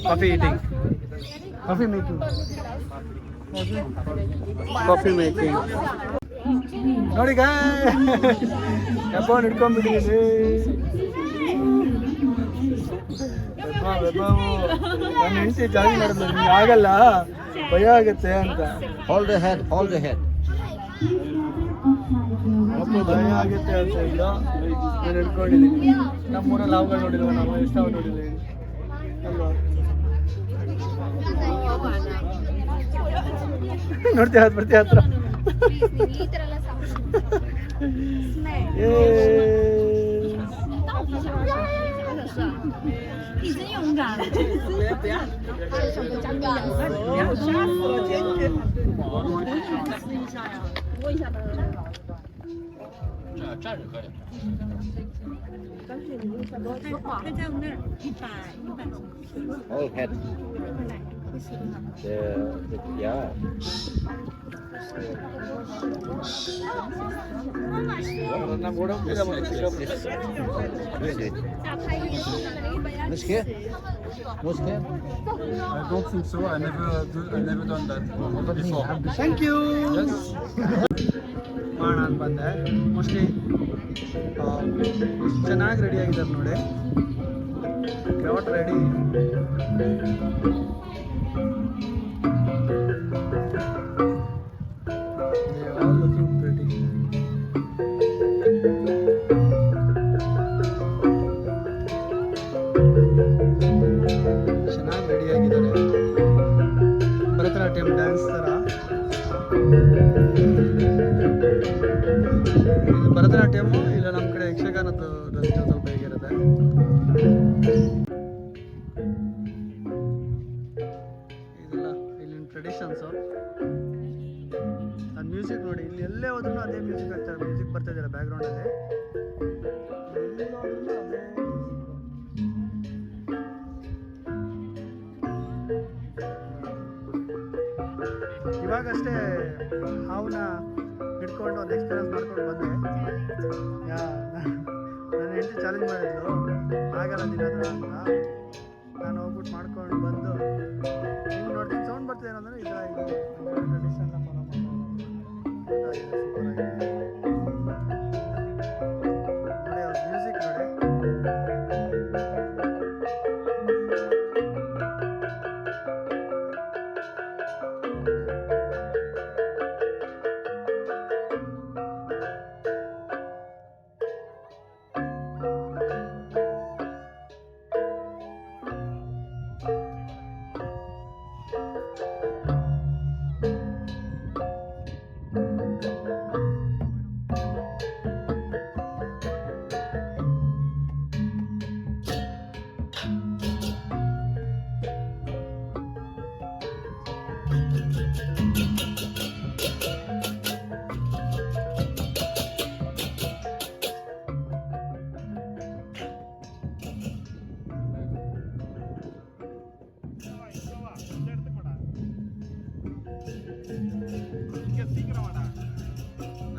coffee eating, coffee making, coffee making ನೋಡಿ. ಯಪ್ಪ ಹಿಡ್ಕೊಂಡ್ಬಿಟ್ಟಿದ್ದೀನಿ. ನನ್ನ ಹೆಂಡತಿ ಜಾಗಿ ಮಾಡಿದ್ಲು, ನಿಮ್ಗೆ ಆಗಲ್ಲ, ಭಯ ಆಗುತ್ತೆ ಅಂತ. Hold the head, hold the head. ಅಪ್ಪ ಭಯ ಆಗುತ್ತೆ ಅಂತ ಇಲ್ಲ, ನಾನು ಹಿಡ್ಕೊಂಡಿದ್ದೀನಿ. ನಮ್ಮೂರಲ್ಲಿ ಹಾವುಗಳು ನೋಡಿಲ್ವ ನಾವು, ಎಷ್ಟು ಹಾವು ನೋಡಿದ್ದೀವಿ ಅಲ್ವಾ? ನೋಡ್ತೀಯ ಬರ್ತೀಯ ಹತ್ರ. Hold head. Yeah. Muskil? Muskil? I don't think so. I never done that before. Thank you. ಮಾಡೋಣ ಅಂತ ಬಂದೆ. ಮೋಸ್ಟ್ಲಿ ಚೆನ್ನಾಗಿ ರೆಡಿ ಆಗಿದ್ದಾರೆ ನೋಡಿ. Cat ready. Looking pretty. ಚೆನ್ನಾಗಿ ರೆಡಿ ಆಗಿದ್ದಾರೆ. ಭರತನಾಟ್ಯಂ ಡ್ಯಾನ್ಸ್ ಥರ. ಇದು ಭರತನಾಟ್ಯಮು, ಇಲ್ಲ ನಮ್ಮ ಕಡೆ ಯಕ್ಷಗಾನದ ಡ್ರೆಸ್ ಸ್ವಲ್ಪ ಹೇಗಿರುತ್ತೆ. ಇದೆಲ್ಲ ಇಲ್ಲಿನ ಟ್ರೆಡಿಷನ್ಸು. ಅದು ಮ್ಯೂಸಿಕ್ ನೋಡಿ, ಇಲ್ಲಿ ಎಲ್ಲೇ ಹೋದ್ರೂ ಅದೇ ಮ್ಯೂಸಿಕ್ ಆಗ್ತಾರೆ. ಮ್ಯೂಸಿಕ್ ಬರ್ತಾ ಇದ್ದಾರೆ ಬ್ಯಾಕ್ಗ್ರೌಂಡಲ್ಲಿ. ಇವಾಗಷ್ಟೇ ಹಾವನ್ನ ಹಿಡ್ಕೊಂಡು ಒಂದು ಎಕ್ಸ್ಪೀರಿಯನ್ಸ್ ಮಾಡ್ಕೊಂಡು ಬಂದೆ. ನನ್ನ ಹೆಂಡತಿ ಚಾಲೆಂಜ್ ಮಾಡಿದ್ಲು, ಆಗಲ್ಲ ದಿನ ಅಂತ. ನಾನು ಹೋಗ್ಬಿಟ್ಟು ಮಾಡ್ಕೊಂಡು ಬಂದು ಹಿಂಗೆ ನೋಡ್ತೀನಿ, ಸೌಂಡ್ ಬರ್ತಿದೆ ಏನಂದರೆ ಈ ಥರ ಟ್ರೆಡಿಷನ್ನ ಫಾಲೋ ಮಾಡ್ಕೊಂಡು ಸೂಪರ್ ಆಗಿದೆ ನೋಡಿ. ಅವ್ರ ಮ್ಯೂಸಿಕ್ ನೋಡಿ.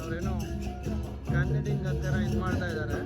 ಅವರೇನೋ ಕ್ಯಾಂಡಿಡಿಂಗ್ ಅಂತಾರ ಇದು ಮಾಡ್ತಾ ಇದ್ದಾರೆ.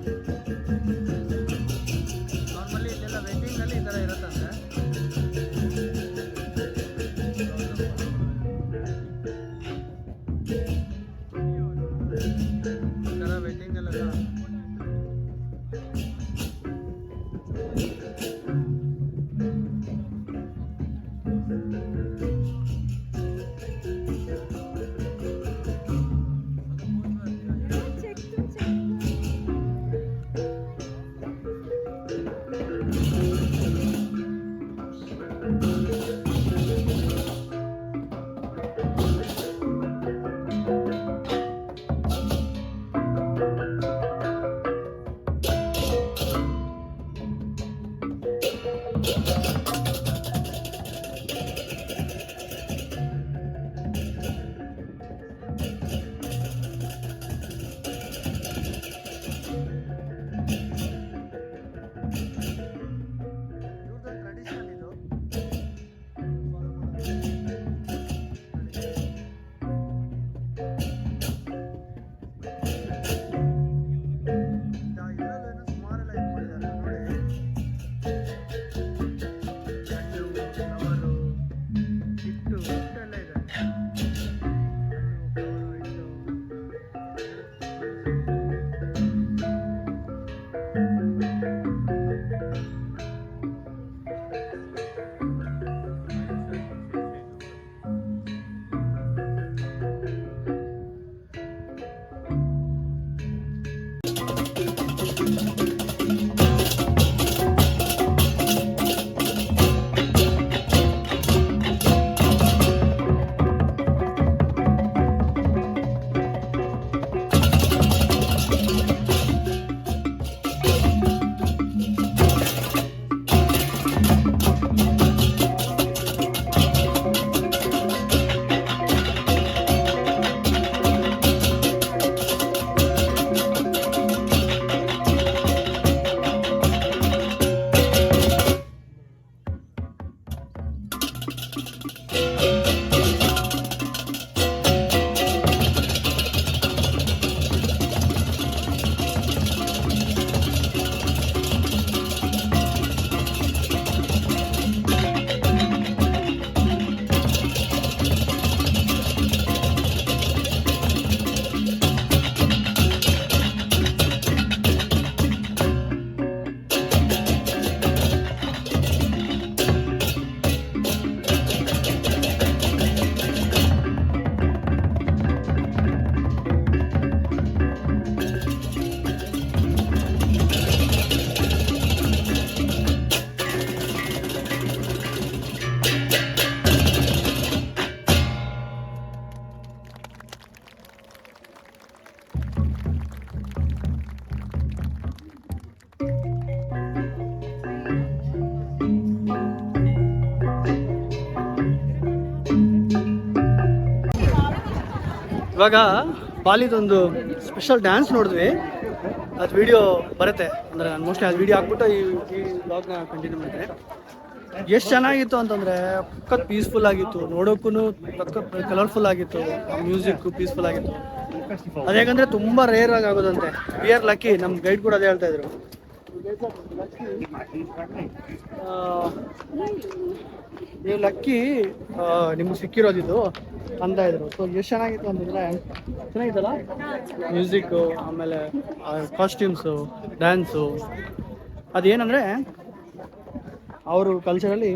ಇವಾಗ ಬಾಲಿದೊಂದು ಸ್ಪೆಷಲ್ ಡ್ಯಾನ್ಸ್ ನೋಡಿದ್ವಿ. ಅದು ವಿಡಿಯೋ ಬರುತ್ತೆ ಅಂದರೆ ನಾನು ಮೋಸ್ಟ್ಲಿ ಅದು ವಿಡಿಯೋ ಹಾಕ್ಬಿಟ್ಟು ಈ ಬ್ಲಾಗ್ನ ಕಂಟಿನ್ಯೂ ಮಾಡ್ತೀನಿ. ಎಷ್ಟು ಚೆನ್ನಾಗಿತ್ತು ಅಂತಂದರೆ ಪಕ್ಕದ ಪೀಸ್ಫುಲ್ ಆಗಿತ್ತು, ನೋಡೋಕ್ಕೂ ಪಕ್ಕ ಕಲರ್ಫುಲ್ ಆಗಿತ್ತು, ಮ್ಯೂಸಿಕ್ಕು ಪೀಸ್ಫುಲ್ ಆಗಿತ್ತು. ಅದು ಹೇಗಂದರೆ ತುಂಬ ರೇರ್ ಆಗಿ ಆಗೋದಂತೆ. ವಿ ಆರ್ ಲಕ್ಕಿ, ನಮ್ಮ ಗೈಡ್ ಕೂಡ ಅದೇ ಹೇಳ್ತಾ ಇದ್ರು. ನೀವು ಲಕ್ಕಿ ನಿಮ್ಗೆ ಸಿಕ್ಕಿರೋದಿದ್ದು ಅಂತ ಇದ್ರು. ಸೊ ಎಷ್ಟು ಚೆನ್ನಾಗಿತ್ತು ಅಂತಂದರೆ ಚೆನ್ನಾಗಿತ್ತಲ್ಲ, ಮ್ಯೂಸಿಕ್ಕು, ಆಮೇಲೆ ಕಾಸ್ಟ್ಯೂಮ್ಸು, ಡ್ಯಾನ್ಸು. ಅದೇನಂದರೆ ಅವರು ಕಲ್ಚರಲ್ಲಿ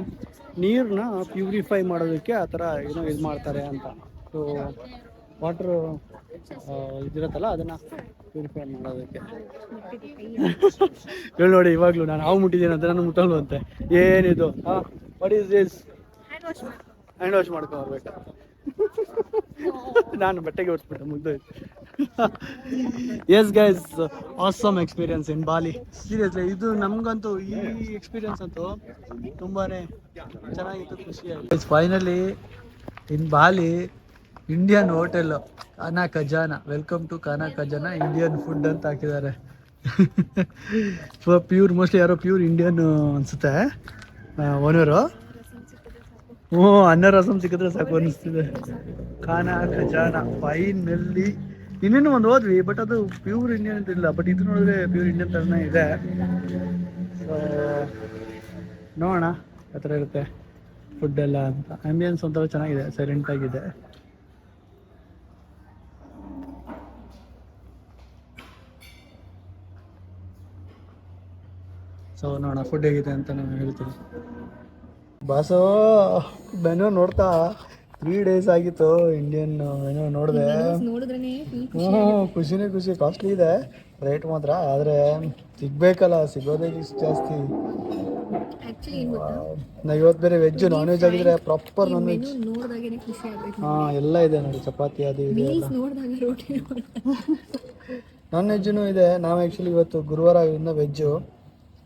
ನೀರನ್ನ ಪ್ಯೂರಿಫೈ ಮಾಡೋದಕ್ಕೆ ಆ ಥರ ಏನೋ ಇದು ಮಾಡ್ತಾರೆ ಅಂತ. ಸೊ ವಾಟ್ರು ಇದಿರುತ್ತಲ್ಲ ಅದನ್ನು ಪ್ಯೂರಿಫೈ ಮಾಡೋದಕ್ಕೆ. ಹೇಳಿ ನೋಡಿ, ಇವಾಗಲೂ ನಾನು ಹಾವು ಮುಟ್ಟಿದ್ದೀನಿ ಅಂತ ನಾನು ಮುಟ್ಟಲ್ವಂತೆ. ಏನಿದು what is this? Hand wash ಮಾಡ್ಕೊಂಡ್ಬರ್ಬೇಕು. ನಾನು ಬಟ್ಟೆಗೆ ಹೊಡ್ಸ್ಬಿಟ್ಟೆ, ಮುಗ್ದೋಯ್ತು. Yes guys, awesome experience in Bali. Seriously ಇದು ನಮಗಂತೂ ಈ ಎಕ್ಸ್ಪೀರಿಯನ್ಸ್ ಅಂತೂ ತುಂಬಾ ಚೆನ್ನಾಗಿತ್ತು, ಖುಷಿಯಾಗಿತ್ತು. Finally in Bali Indian hotel Khana Khazana, welcome to Khana Khazana Indian food ಅಂತ ಹಾಕಿದ್ದಾರೆ. ಪ್ಯೂರ್, ಮೋಸ್ಟ್ಲಿ ಯಾರೋ ಪ್ಯೂರ್ ಇಂಡಿಯನ್ ಅನಿಸುತ್ತೆ ಓನರು. ಅನ್ನ ರಸಂ ಸಿಕ್ಕಿದ್ರೆ ಸಾಕು ಅನ್ನಿಸ್ತಿದೆ. ಖಾನಾ ಖಜಾನಾ ಫೈನಲ್ಲಿ ಇನ್ನೇನು ಒಂದು ಹೋದ್ವಿ, ಬಟ್ ಅದು ಪ್ಯೂರ್ ಇಂಡಿಯನ್ ಅಂತ ಇಲ್ಲ. ಬಟ್ ಇದು ನೋಡಿದ್ರೆ ಪ್ಯೂರ್ ಇಂಡಿಯನ್ ಥರನೇ ಇದೆ. ಸೊ ನೋಡೋಣ ಆ ಥರ ಇರುತ್ತೆ ಫುಡ್ ಎಲ್ಲ ಅಂತ. ಆಂಬಿಯನ್ಸ್ ಒಂಥರ ಚೆನ್ನಾಗಿದೆ, ಸೈಲೆಂಟ್ ಆಗಿದೆ. ಸೊ ನೋಡೋಣ ಫುಡ್ ಹೇಗಿದೆ ಅಂತ ನಾನು ಹೇಳ್ತೀನಿ. ಬಾಸೋ ಮೆನು ನೋಡ್ತಾ 3 days ಆಗಿತ್ತು. ಇಂಡಿಯನ್ ಮೆನು ನೋಡಿದೆ. ಖುಷಿನೇ ಖುಷಿ. ಕಾಸ್ಟ್ಲಿ ಇದೆ ರೇಟ್ ಮಾತ್ರ, ಆದರೆ ಸಿಗ್ಬೇಕಲ್ಲ, ಸಿಗೋದೇ ಜಾಸ್ತಿ. ಇವತ್ತು ಬೇರೆ ವೆಜ್, ನಾನ್ ವೆಜ್ ಆಗಿದ್ರೆ ಪ್ರಾಪರ್ ನಾನ್ ವೆಜ್. ಎಲ್ಲ ಇದೆ ನೋಡಿ, ಚಪಾತಿ ಅದು ಇದೆ ಎಲ್ಲ. ನಾನ್ ವೆಜ್ಜೂ ಇದೆ. ನಾವು ಆ್ಯಕ್ಚುಲಿ ಇವತ್ತು ಗುರುವಾರ ಇಂದ ವೆಜ್ಜು,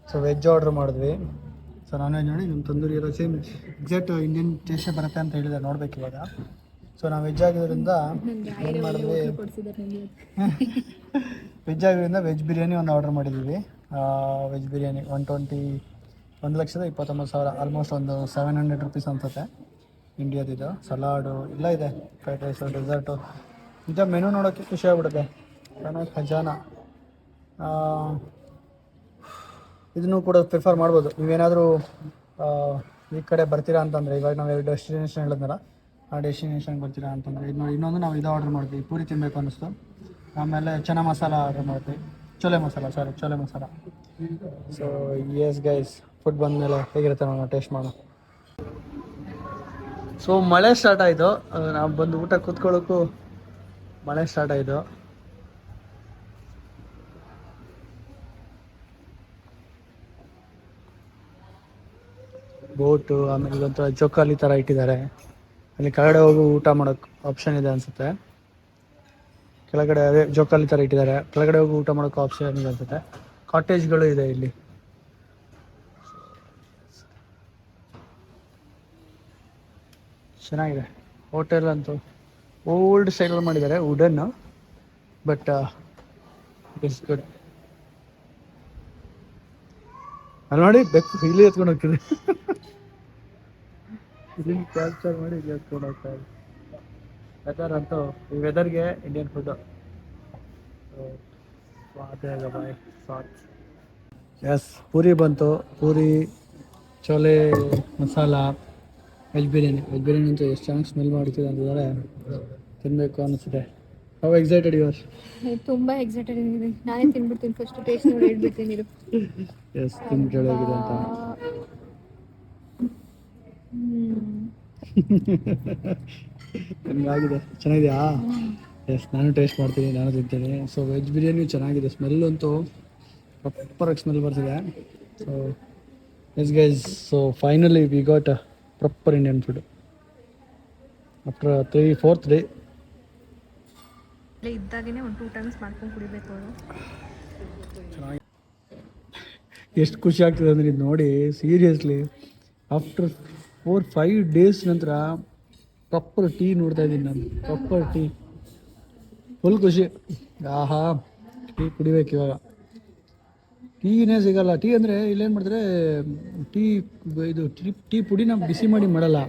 ಸೊ ವೆಜ್ ಆರ್ಡ್ರ್ ಮಾಡಿದ್ವಿ. ಸೊ ನಾನ್ ವೆಜ್ ನೋಡಿ, ನಮ್ಮ ತಂದೂರಿ ಇರೋ ಸೇಮ್ ಎಕ್ಸಾಕ್ಟ್ ಇಂಡಿಯನ್ ಟೇಸ್ಟೇ ಬರುತ್ತೆ ಅಂತ ಹೇಳಿದ್ದಾರೆ. ನೋಡ್ಬೇಕು ಇವಾಗ. ಸೊ ನಾವು ವೆಜ್ ಆಗಿರೋದ್ರಿಂದ ಏನು ಮಾಡಿದ್ವಿ, ವೆಜ್ ಆಗಿರೋದ್ರಿಂದ ವೆಜ್ ಬಿರಿಯಾನಿ ಒಂದು ಆರ್ಡರ್ ಮಾಡಿದ್ದೀವಿ. ವೆಜ್ ಬಿರಿಯಾನಿ 1,29,000, ಆಲ್ಮೋಸ್ಟ್ ಒಂದು 700 rupees ಅನ್ಸುತ್ತೆ ಇಂಡಿಯಾದಿದ್ದು. ಸಲಾಡು ಎಲ್ಲ ಇದೆ, ಫ್ರೈಡ್ ರೈಸು, ಡೆಸರ್ಟು. ನಿಜ ಮೆನು ನೋಡೋಕ್ಕೆ ಖುಷಿ ಆಗ್ಬಿಡುತ್ತೆ. ಖಾನಾ ಖಜಾನಾ ಇದನ್ನು ಕೂಡ ಪ್ರಿಫರ್ ಮಾಡ್ಬೋದು. ನೀವೇನಾದರೂ ಈ ಕಡೆ ಬರ್ತೀರಾ ಅಂತಂದರೆ, ಇವಾಗ ನಾವು ಎರಡು ಡೆಸ್ಟಿನೇಷನ್ ಹೇಳಿದ್ನಲ್ಲ, ಆ ಡೆಸ್ಟಿನೇಷನ್ಗೆ ಬರ್ತೀರಾ ಅಂತಂದರೆ ಇದು ನೋಡಿ. ಇನ್ನೊಂದು ನಾವು ಇದು ಆರ್ಡ್ರ್ ಮಾಡ್ತೀವಿ, ಪೂರಿ ತಿನ್ನಬೇಕು ಅನ್ನಿಸ್ತು. ಆಮೇಲೆ ಚನಾ ಮಸಾಲ ಆರ್ಡ್ರ್ ಮಾಡ್ತೀವಿ, chole masala. So yes guys, food ಬಂದಮೇಲೆ ಹೇಗಿರುತ್ತೆ ನಾವು ಟೇಸ್ಟ್ ಮಾಡೋಣ. ಸೊ ಮಳೆ ಸ್ಟಾರ್ಟ್ ಆಯಿತು. ನಾವು ಬಂದು ಊಟ ಕೂತ್ಕೊಳ್ಳೋಕ್ಕೂ ಮಳೆ ಸ್ಟಾರ್ಟ್ ಆಯಿತು. ಬೋಟು, ಆಮೇಲೆ ಇದೊಂಥರ ಜೋಕಾಲಿ ಥರ ಇಟ್ಟಿದ್ದಾರೆ. ಅಲ್ಲಿ ಕೆಳಗಡೆ ಹೋಗಿ ಊಟ ಮಾಡೋಕ್ಕೆ ಆಪ್ಷನ್ ಇದೆ ಅನಿಸುತ್ತೆ. ಕೆಳಗಡೆ ಅದೇ ಜೋಕಾಲಿ ಥರ ಇಟ್ಟಿದ್ದಾರೆ, ಕೆಳಗಡೆ ಹೋಗಿ ಊಟ ಮಾಡೋಕ್ಕೆ ಆಪ್ಷನ್ ಇದೆ ಅನಿಸುತ್ತೆ. ಕಾಟೇಜ್ಗಳು ಇದೆ ಇಲ್ಲಿ. ಚೆನ್ನಾಗಿದೆ ಹೋಟೆಲ್ ಅಂತೂ. ಓಲ್ಡ್ ಸ್ಟೈಲಲ್ಲಿ ಮಾಡಿದ್ದಾರೆ, ವುಡನ್ನು, ಬಟ್ ಇಟ್ಸ್ ಗುಡ್. ಅಲ್ಲಿ ನೋಡಿ, ಬೆಕ್ಕು ಇಲ್ಲಿ ಎತ್ಕೊಂಡು ಹೋಗ್ತಿದೆ. ಇದನ್ನು ಕ್ಯಾಪ್ಚರ್ ಮಾಡಿ ಎತ್ಕೊಂಡು ಹೋಗ್ತಾ ಇದೆ. ವೆದರ್ ಅಂತೂ ಈ ವೆದರ್ಗೆ ಇಂಡಿಯನ್ ಫುಡ್ಡು ಬಾಯ್ ಸಾಟ್. ಎಸ್, ಪೂರಿ ಬಂತು. ಪೂರಿ, ಚೋಲೆ ಮಸಾಲ, ವೆಜ್ ಬಿರಿಯಾನಿ ಅಂತೂ ಎಷ್ಟು ಚೆನ್ನಾಗಿ ಸ್ಮೆಲ್ ಮಾಡ್ತಿದೆ ಅಂತಂದರೆ ತಿನ್ನಬೇಕು ಅನ್ನಿಸ್ತಿದೆ. How excited you are? ತುಂಬಾ ಎಕ್ಸೈಟೆಡ್ ಇದೆ. ನಾನೇ ತಿನ್ಬಿಡ್ತೀನಿ ಫಸ್ಟ್, ಟೇಸ್ಟ್ ನೋಡಿ ಹೇಳ್ಬಿಡ್ತೀನಿ ಇರು. ಎಸ್, ತಿಂದು ಹೇಗಿದೆ ಅಂತ. ನನಗಾಗಿದೆ. ಚೆನ್ನಾಗಿದೆಯಾ? ಎಸ್, ನಾನು ಟೇಸ್ಟ್ ಮಾಡ್ತೀನಿ, ನಾನು ತಿಂತೀನಿ. ಸೊ ವೆಜ್ ಬಿರಿಯಾನಿ ಚೆನ್ನಾಗಿದೆ. ಸ್ಮೆಲ್ ಅಂತೂ ಪ್ರಾಪರಾಗಿ ಸ್ಮೆಲ್ ಬರ್ತಿದೆ. So yes guys, so finally we got a proper Indian food after 3-4th day. ಇದ್ದಾಗೇನೆ ಒಂದು 2 ಟೈಮ್ಸ್ ಮಾಡ್ಕೊಂಡು ಕುಡಿಬೇಕು ಅವರು. ಎಷ್ಟು ಖುಷಿ ಆಗ್ತದೆ ಅಂದರೆ ಇದು ನೋಡಿ, ಸೀರಿಯಸ್ಲಿ ಆಫ್ಟರ್ 4-5 ಡೇಸ್ ನಂತರ ಪ್ರಾಪರ್ ಟೀ ನೋಡ್ತಾ ಇದ್ದೀನಿ ನಾನು. ಪ್ರಾಪರ್ ಟೀ, ಫುಲ್ ಖುಷಿ. ಆಹಾ, ಟೀ ಕುಡಿಬೇಕು ಇವಾಗ. ಟೀನೇ ಸಿಗಲ್ಲ. ಟೀ ಅಂದರೆ ಇಲ್ಲೇನು ಮಾಡ್ತಾರೆ, ಟೀ ಇದು ಟೀ ಪುಡಿನ ಬಿಸಿ ಮಾಡಿ ಮಾಡಲ್ಲ,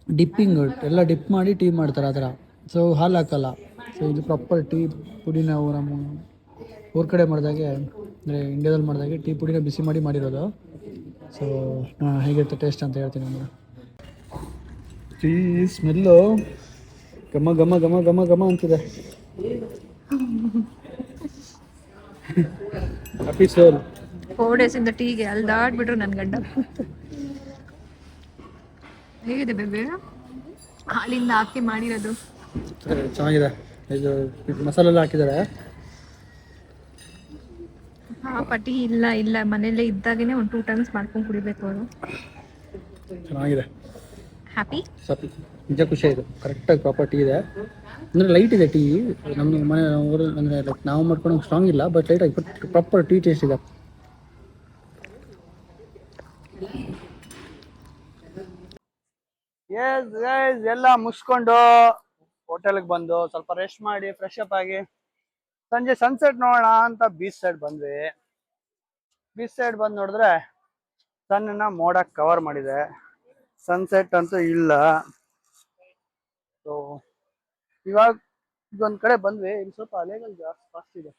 ಡಿಪ್ಪಿಂಗ್ ಎಲ್ಲ ಡಿಪ್ ಮಾಡಿ ಟೀ ಮಾಡ್ತಾರೆ ಆ ಥರ. ಸೊ ಹಾಲು ಹಾಕಲ್ಲ. ಸೊ ಇದು ಪ್ರಾಪರ್ ಟೀ ಪುಡಿ. ನಾವು ನಮ್ಮ ಊರ ಕಡೆ ಮಾಡಿದಾಗೆ, ಅಂದರೆ ಇಂಡಿಯಾದಲ್ಲಿ ಮಾಡಿದಾಗೆ ಟೀ ಪುಡಿನ ಬಿಸಿ ಮಾಡಿ ಮಾಡಿರೋದು. ಸೊ ಹೇಗಿರುತ್ತೆ ಟೇಸ್ಟ್ ಅಂತ ಹೇಳ್ತೀನಿ ನಿಮಗೆ. ಟೀ ಸ್ಮೆಲ್ಲು ಘಮ ಘಮ ಘಮ ಘಮ ಘಮ ಅಂತಿದೆ. ಹ್ಯಾಪಿ ಸೋಲ್. 4 ಡೇಸ್ ಇಂದ ಟೀಗೆ ಅಲ್ದಾಡ್ಬಿಟ್ರು ನನ್ನ ಗಂಡ. ಹೇಗಿದೆ ಬೇಬಿ? ಹಾಲಿಂದ ಹಾಕಿ ಮಾಡಿರೋದು ಚೆನ್ನಾಗಿದೆ. ಇದು ಮಸಾಲೆ ಎಲ್ಲ ಹಾಕಿದ್ದಾರೆ. ಟೀ ಇಲ್ಲ ಮನೇಲೇ ಇದ್ದಾಗೇನೆ ಒಂದು 2 ಟೈಮ್ಸ್ ಮಾಡ್ಕೊಂಡು ಕುಡಿಬೇಕು ಅವರು. ಚೆನ್ನಾಗಿದೆ. ಹ್ಯಾಪಿ. ಸಪಿ ನಿಜ ಖುಷಿ ಆಯಿತು. ಕರೆಕ್ಟಾಗಿ ಪ್ರಾಪರ್ ಟೀ ಇದೆ. ಅಂದರೆ ಲೈಟ್ ಇದೆ ಟೀ. ನಮ್ಮ ಮನೆ ಊರು ಅಂದರೆ ಲೈಕ್ ನಾವು ಮಾಡ್ಕೊಂಡು ಸ್ಟ್ರಾಂಗ್ ಇಲ್ಲ, ಬಟ್ ಲೈಟಾಗಿ ಪ್ರಾಪರ್ ಟೀ ಟೇಸ್ಟ್ ಇದೆ. ಎಲ್ಲ ಮುಗಿಸ್ಕೊಂಡು ಹೋಟೆಲ್ಗೆ ಬಂದು ಸ್ವಲ್ಪ ರೆಸ್ಟ್ ಮಾಡಿ ಫ್ರೆಶ್ ಅಪ್ ಆಗಿ ಸಂಜೆ ಸನ್ಸೆಟ್ ನೋಡೋಣ ಅಂತ ಬೀಚ್ ಸೈಡ್ ಬಂದ್ವಿ. ಬೀಚ್ ಸೈಡ್ ಬಂದು ನೋಡಿದ್ರೆ ಸನ್ನ ಮೋಡ ಕವರ್ ಮಾಡಿದೆ. ಸನ್ಸೆಟ್ ಅಂತೂ ಇಲ್ಲ. ಸೊ ಇವಾಗ ಇದೊಂದು ಕಡೆ ಬಂದ್ವಿ. ಇಲ್ಲಿ ಸ್ವಲ್ಪ ಅಲೆಗಳು ಜಾಸ್ತಿ ಫಾಸ್ಟ್ ಇದೆ.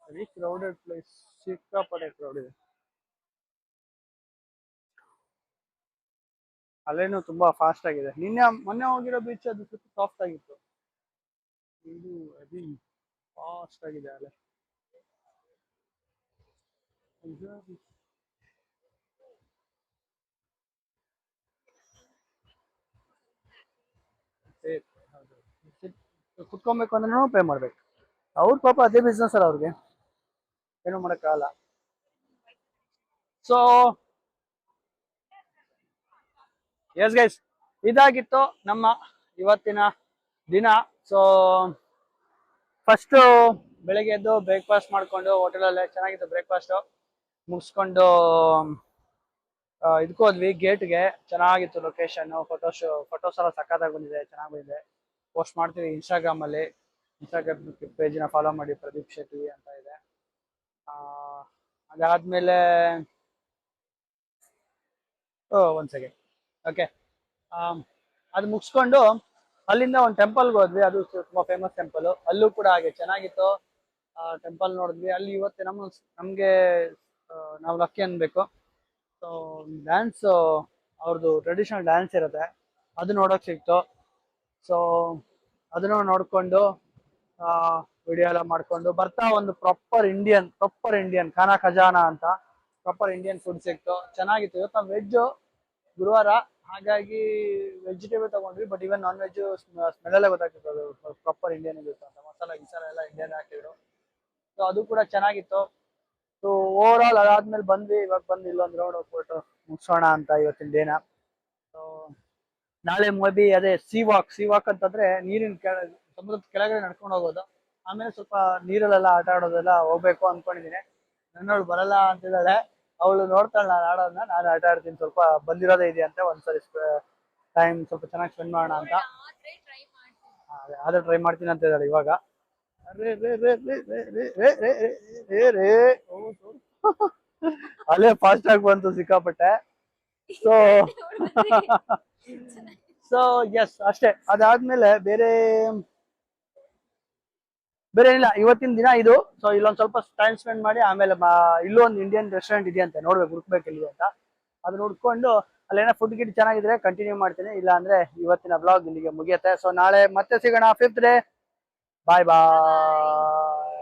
ವೆರಿ ಕ್ರೌಡೆಡ್ ಪ್ಲೇಸ್, ಸಿಕ್ಕಾಪಟ್ಟೆ ಕ್ರೌಡ್ ಇದೆ. ಅಲೆನೂ ತುಂಬಾ ಫಾಸ್ಟ್ ಆಗಿದೆ. ಮೊನ್ನೆ ಹೋಗಿರೋ ಬೀಚ್ ಅದು ಸ್ವಲ್ಪ ಸಾಫ್ಟ್ ಆಗಿತ್ತು. ಇದು ಅದೇ ಫಾಸ್ಟ್ ಆಗಿದೆ ಅಲೆ. ಕುತ್ಕೊಬೇಕು ಅಂದ್ರೆ ಪೇ ಮಾಡ್ಬೇಕು. ಅವ್ರ ಪಾಪ ಅದೇ ಬಿಸ್ನೆಸ್ ಅಲ್ಲ, ಅವ್ರಿಗೆ ಏನು ಮಾಡೋಕ್ಕಾಗಲ್ಲ. ಸೊ ಎಸ್ ಗೈಸ್, ಇದಾಗಿತ್ತು ನಮ್ಮ ಇವತ್ತಿನ ದಿನ. ಸೊ ಫಸ್ಟು ಬೆಳಗ್ಗೆ ಎದ್ದು ಬ್ರೇಕ್ಫಾಸ್ಟ್ ಮಾಡಿಕೊಂಡು ಹೋಟೆಲಲ್ಲೇ ಚೆನ್ನಾಗಿತ್ತು ಬ್ರೇಕ್ಫಾಸ್ಟು ಮುಗಿಸ್ಕೊಂಡು ಇದಕ್ಕೆ ಹೋದ್ವಿ ಗೇಟ್ಗೆ. ಚೆನ್ನಾಗಿತ್ತು ಲೊಕೇಶನ್ನು. ಫೋಟೋಸ್ ಎಲ್ಲ ಸಕ್ಕತ್ತಾಗಿ ಬಂದಿದೆ, ಚೆನ್ನಾಗಿ ಬಂದಿದೆ. ಪೋಸ್ಟ್ ಮಾಡ್ತೀವಿ ಇನ್ಸ್ಟಾಗ್ರಾಮಲ್ಲಿ. ಇನ್ಸ್ಟಾಗ್ರಾಮ್ ಪೇಜಿನ ಫಾಲೋ ಮಾಡಿ, ಪ್ರದೀಪ್ ಶೆಟ್ಟಿ ಅಂತ ಇದೆ. ಅದಾದಮೇಲೆ ಒಂದು ಸೆಕೆಂಡ್. ಓಕೆ, ಅದು ಮುಗಿಸ್ಕೊಂಡು ಅಲ್ಲಿಂದ ಒಂದು ಟೆಂಪಲ್ಗೆ ಹೋದ್ವಿ. ಅದು ತುಂಬ ಫೇಮಸ್ ಟೆಂಪಲು. ಅಲ್ಲೂ ಕೂಡ ಹಾಗೆ ಚೆನ್ನಾಗಿತ್ತು. ಟೆಂಪಲ್ ನೋಡಿದ್ವಿ. ಅಲ್ಲಿ ಇವತ್ತು ನಮಗೆ ನಾವು ಲಕ್ಕಿ ಅನ್ಬೇಕು. ಸೊ ಡ್ಯಾನ್ಸ್, ಅವ್ರದ್ದು ಟ್ರೆಡಿಷನಲ್ ಡ್ಯಾನ್ಸ್ ಇರುತ್ತೆ, ಅದು ನೋಡೋಕೆ ಸಿಕ್ತು. ಸೊ ಅದನ್ನು ನೋಡಿಕೊಂಡು ವಿಡಿಯೋ ಎಲ್ಲ ಮಾಡಿಕೊಂಡು ಬರ್ತಾ ಒಂದು ಪ್ರಾಪರ್ ಇಂಡಿಯನ್ ಖಾನಾ ಖಜಾನಾ ಅಂತ ಪ್ರಾಪರ್ ಇಂಡಿಯನ್ ಫುಡ್ ಸಿಕ್ತು. ಚೆನ್ನಾಗಿತ್ತು. ಇವತ್ತು ನಾವು ವೆಜ್ಜು, ಗುರುವಾರ, ಹಾಗಾಗಿ ವೆಜಿಟೇಬಲ್ ತಗೊಂಡ್ವಿ. ಬಟ್ ಇವನ್ ನಾನ್ ವೆಜ್ ಸ್ಮೆಲ್ಲಲ್ಲೇ ಗೊತ್ತಾಗ್ತಿತ್ತು ಅದು ಪ್ರಾಪರ್ ಇಂಡಿಯನ್ ಇರುತ್ತೆ ಅಂತ. ಮಸಾಲ ಎಲ್ಲ ಇಂಡಿಯನ್ ಹಾಕಿದ್ರು. ಸೊ ಅದು ಕೂಡ ಚೆನ್ನಾಗಿತ್ತು. ಸೊ ಓವರ್ ಆಲ್ ಅದಾದ್ಮೇಲೆ ಬಂದ್ವಿ. ಇವಾಗ ಬಂದು ಇಲ್ಲೊಂದು ರೌಂಡ್ ಹೋಗ್ಬಿಟ್ಟು ಮುಗಿಸೋಣ ಅಂತ ಇವತ್ತಿನ ದಿನ. ಸೊ ನಾಳೆ ಮೋಬಿ ಅದೇ ಸಿ ವಾಕ್ ಅಂತಂದ್ರೆ ಸಮುದ್ರದ ಕೆಳಗಡೆ ನಡ್ಕೊಂಡು ಹೋಗೋದು. ಆಮೇಲೆ ಸ್ವಲ್ಪ ನೀರಲ್ಲೆಲ್ಲ ಆಟ ಆಡೋದೆಲ್ಲ ಹೋಗ್ಬೇಕು ಅನ್ಕೊಂಡಿದ್ದೀನಿ. ನನ್ನವಳು ಬರಲ್ಲ ಅಂತಿದ್ದಾಳೆ. ಅವಳು ನೋಡ್ತಾಳೆ ನಾನು ಆಡೋದನ್ನ, ನಾನು ಆಟ ಆಡ್ತೀನಿ. ಸ್ವಲ್ಪ ಬಂದಿರೋದೇ ಇದೆ ಅಂತ ಒಂದ್ಸರಿ ಟೈಮ್ ಸ್ವಲ್ಪ ಚೆನ್ನಾಗಿ ಸ್ಪೆಂಡ್ ಮಾಡೋಣ ಅಂತ. ಆದ್ರೆ ಟ್ರೈ ಮಾಡ್ತೀನಿ ಅಂತ ಇದ್ದಾಳೆ ಇವಾಗ. ಅಲ್ಲೇ ಫಾಸ್ಟ್ ಆಗಿ ಬಂತು ಸಿಕ್ಕಾಪಟ್ಟೆ. ಸೊ ಸೊ ಎಸ್ ಅಷ್ಟೇ. ಅದಾದ್ಮೇಲೆ ಬೇರೆ ಏನಿಲ್ಲ ಇವತ್ತಿನ ದಿನ ಇದು. ಸೊ ಇಲ್ಲೊಂದ್ ಸ್ವಲ್ಪ ಟೈಮ್ ಸ್ಪೆಂಡ್ ಮಾಡಿ ಆಮೇಲೆ ಇಲ್ಲೂ ಒಂದು ಇಂಡಿಯನ್ ರೆಸ್ಟೋರೆಂಟ್ ಇದೆಯಂತೆ, ನೋಡ್ಬೇಕು, ಹುಡುಕ್ಬೇಕು ಎಲ್ಲಿದೆ ಅಂತ. ಅದನ್ನ ಹುಡ್ಕೊಂಡು ಅಲ್ಲೇನೋ ಫುಡ್ ಗಿಡ್ ಚೆನ್ನಾಗಿದ್ರೆ ಕಂಟಿನ್ಯೂ ಮಾಡ್ತೀನಿ, ಇಲ್ಲ ಅಂದ್ರೆ ಇವತ್ತಿನ ಬ್ಲಾಗ್ ಇಲ್ಲಿಗೆ ಮುಗಿಯುತ್ತೆ. ಸೊ ನಾಳೆ ಮತ್ತೆ ಸಿಗೋಣ 5th ಡೇ. ಬಾಯ್ ಬಾಯ್.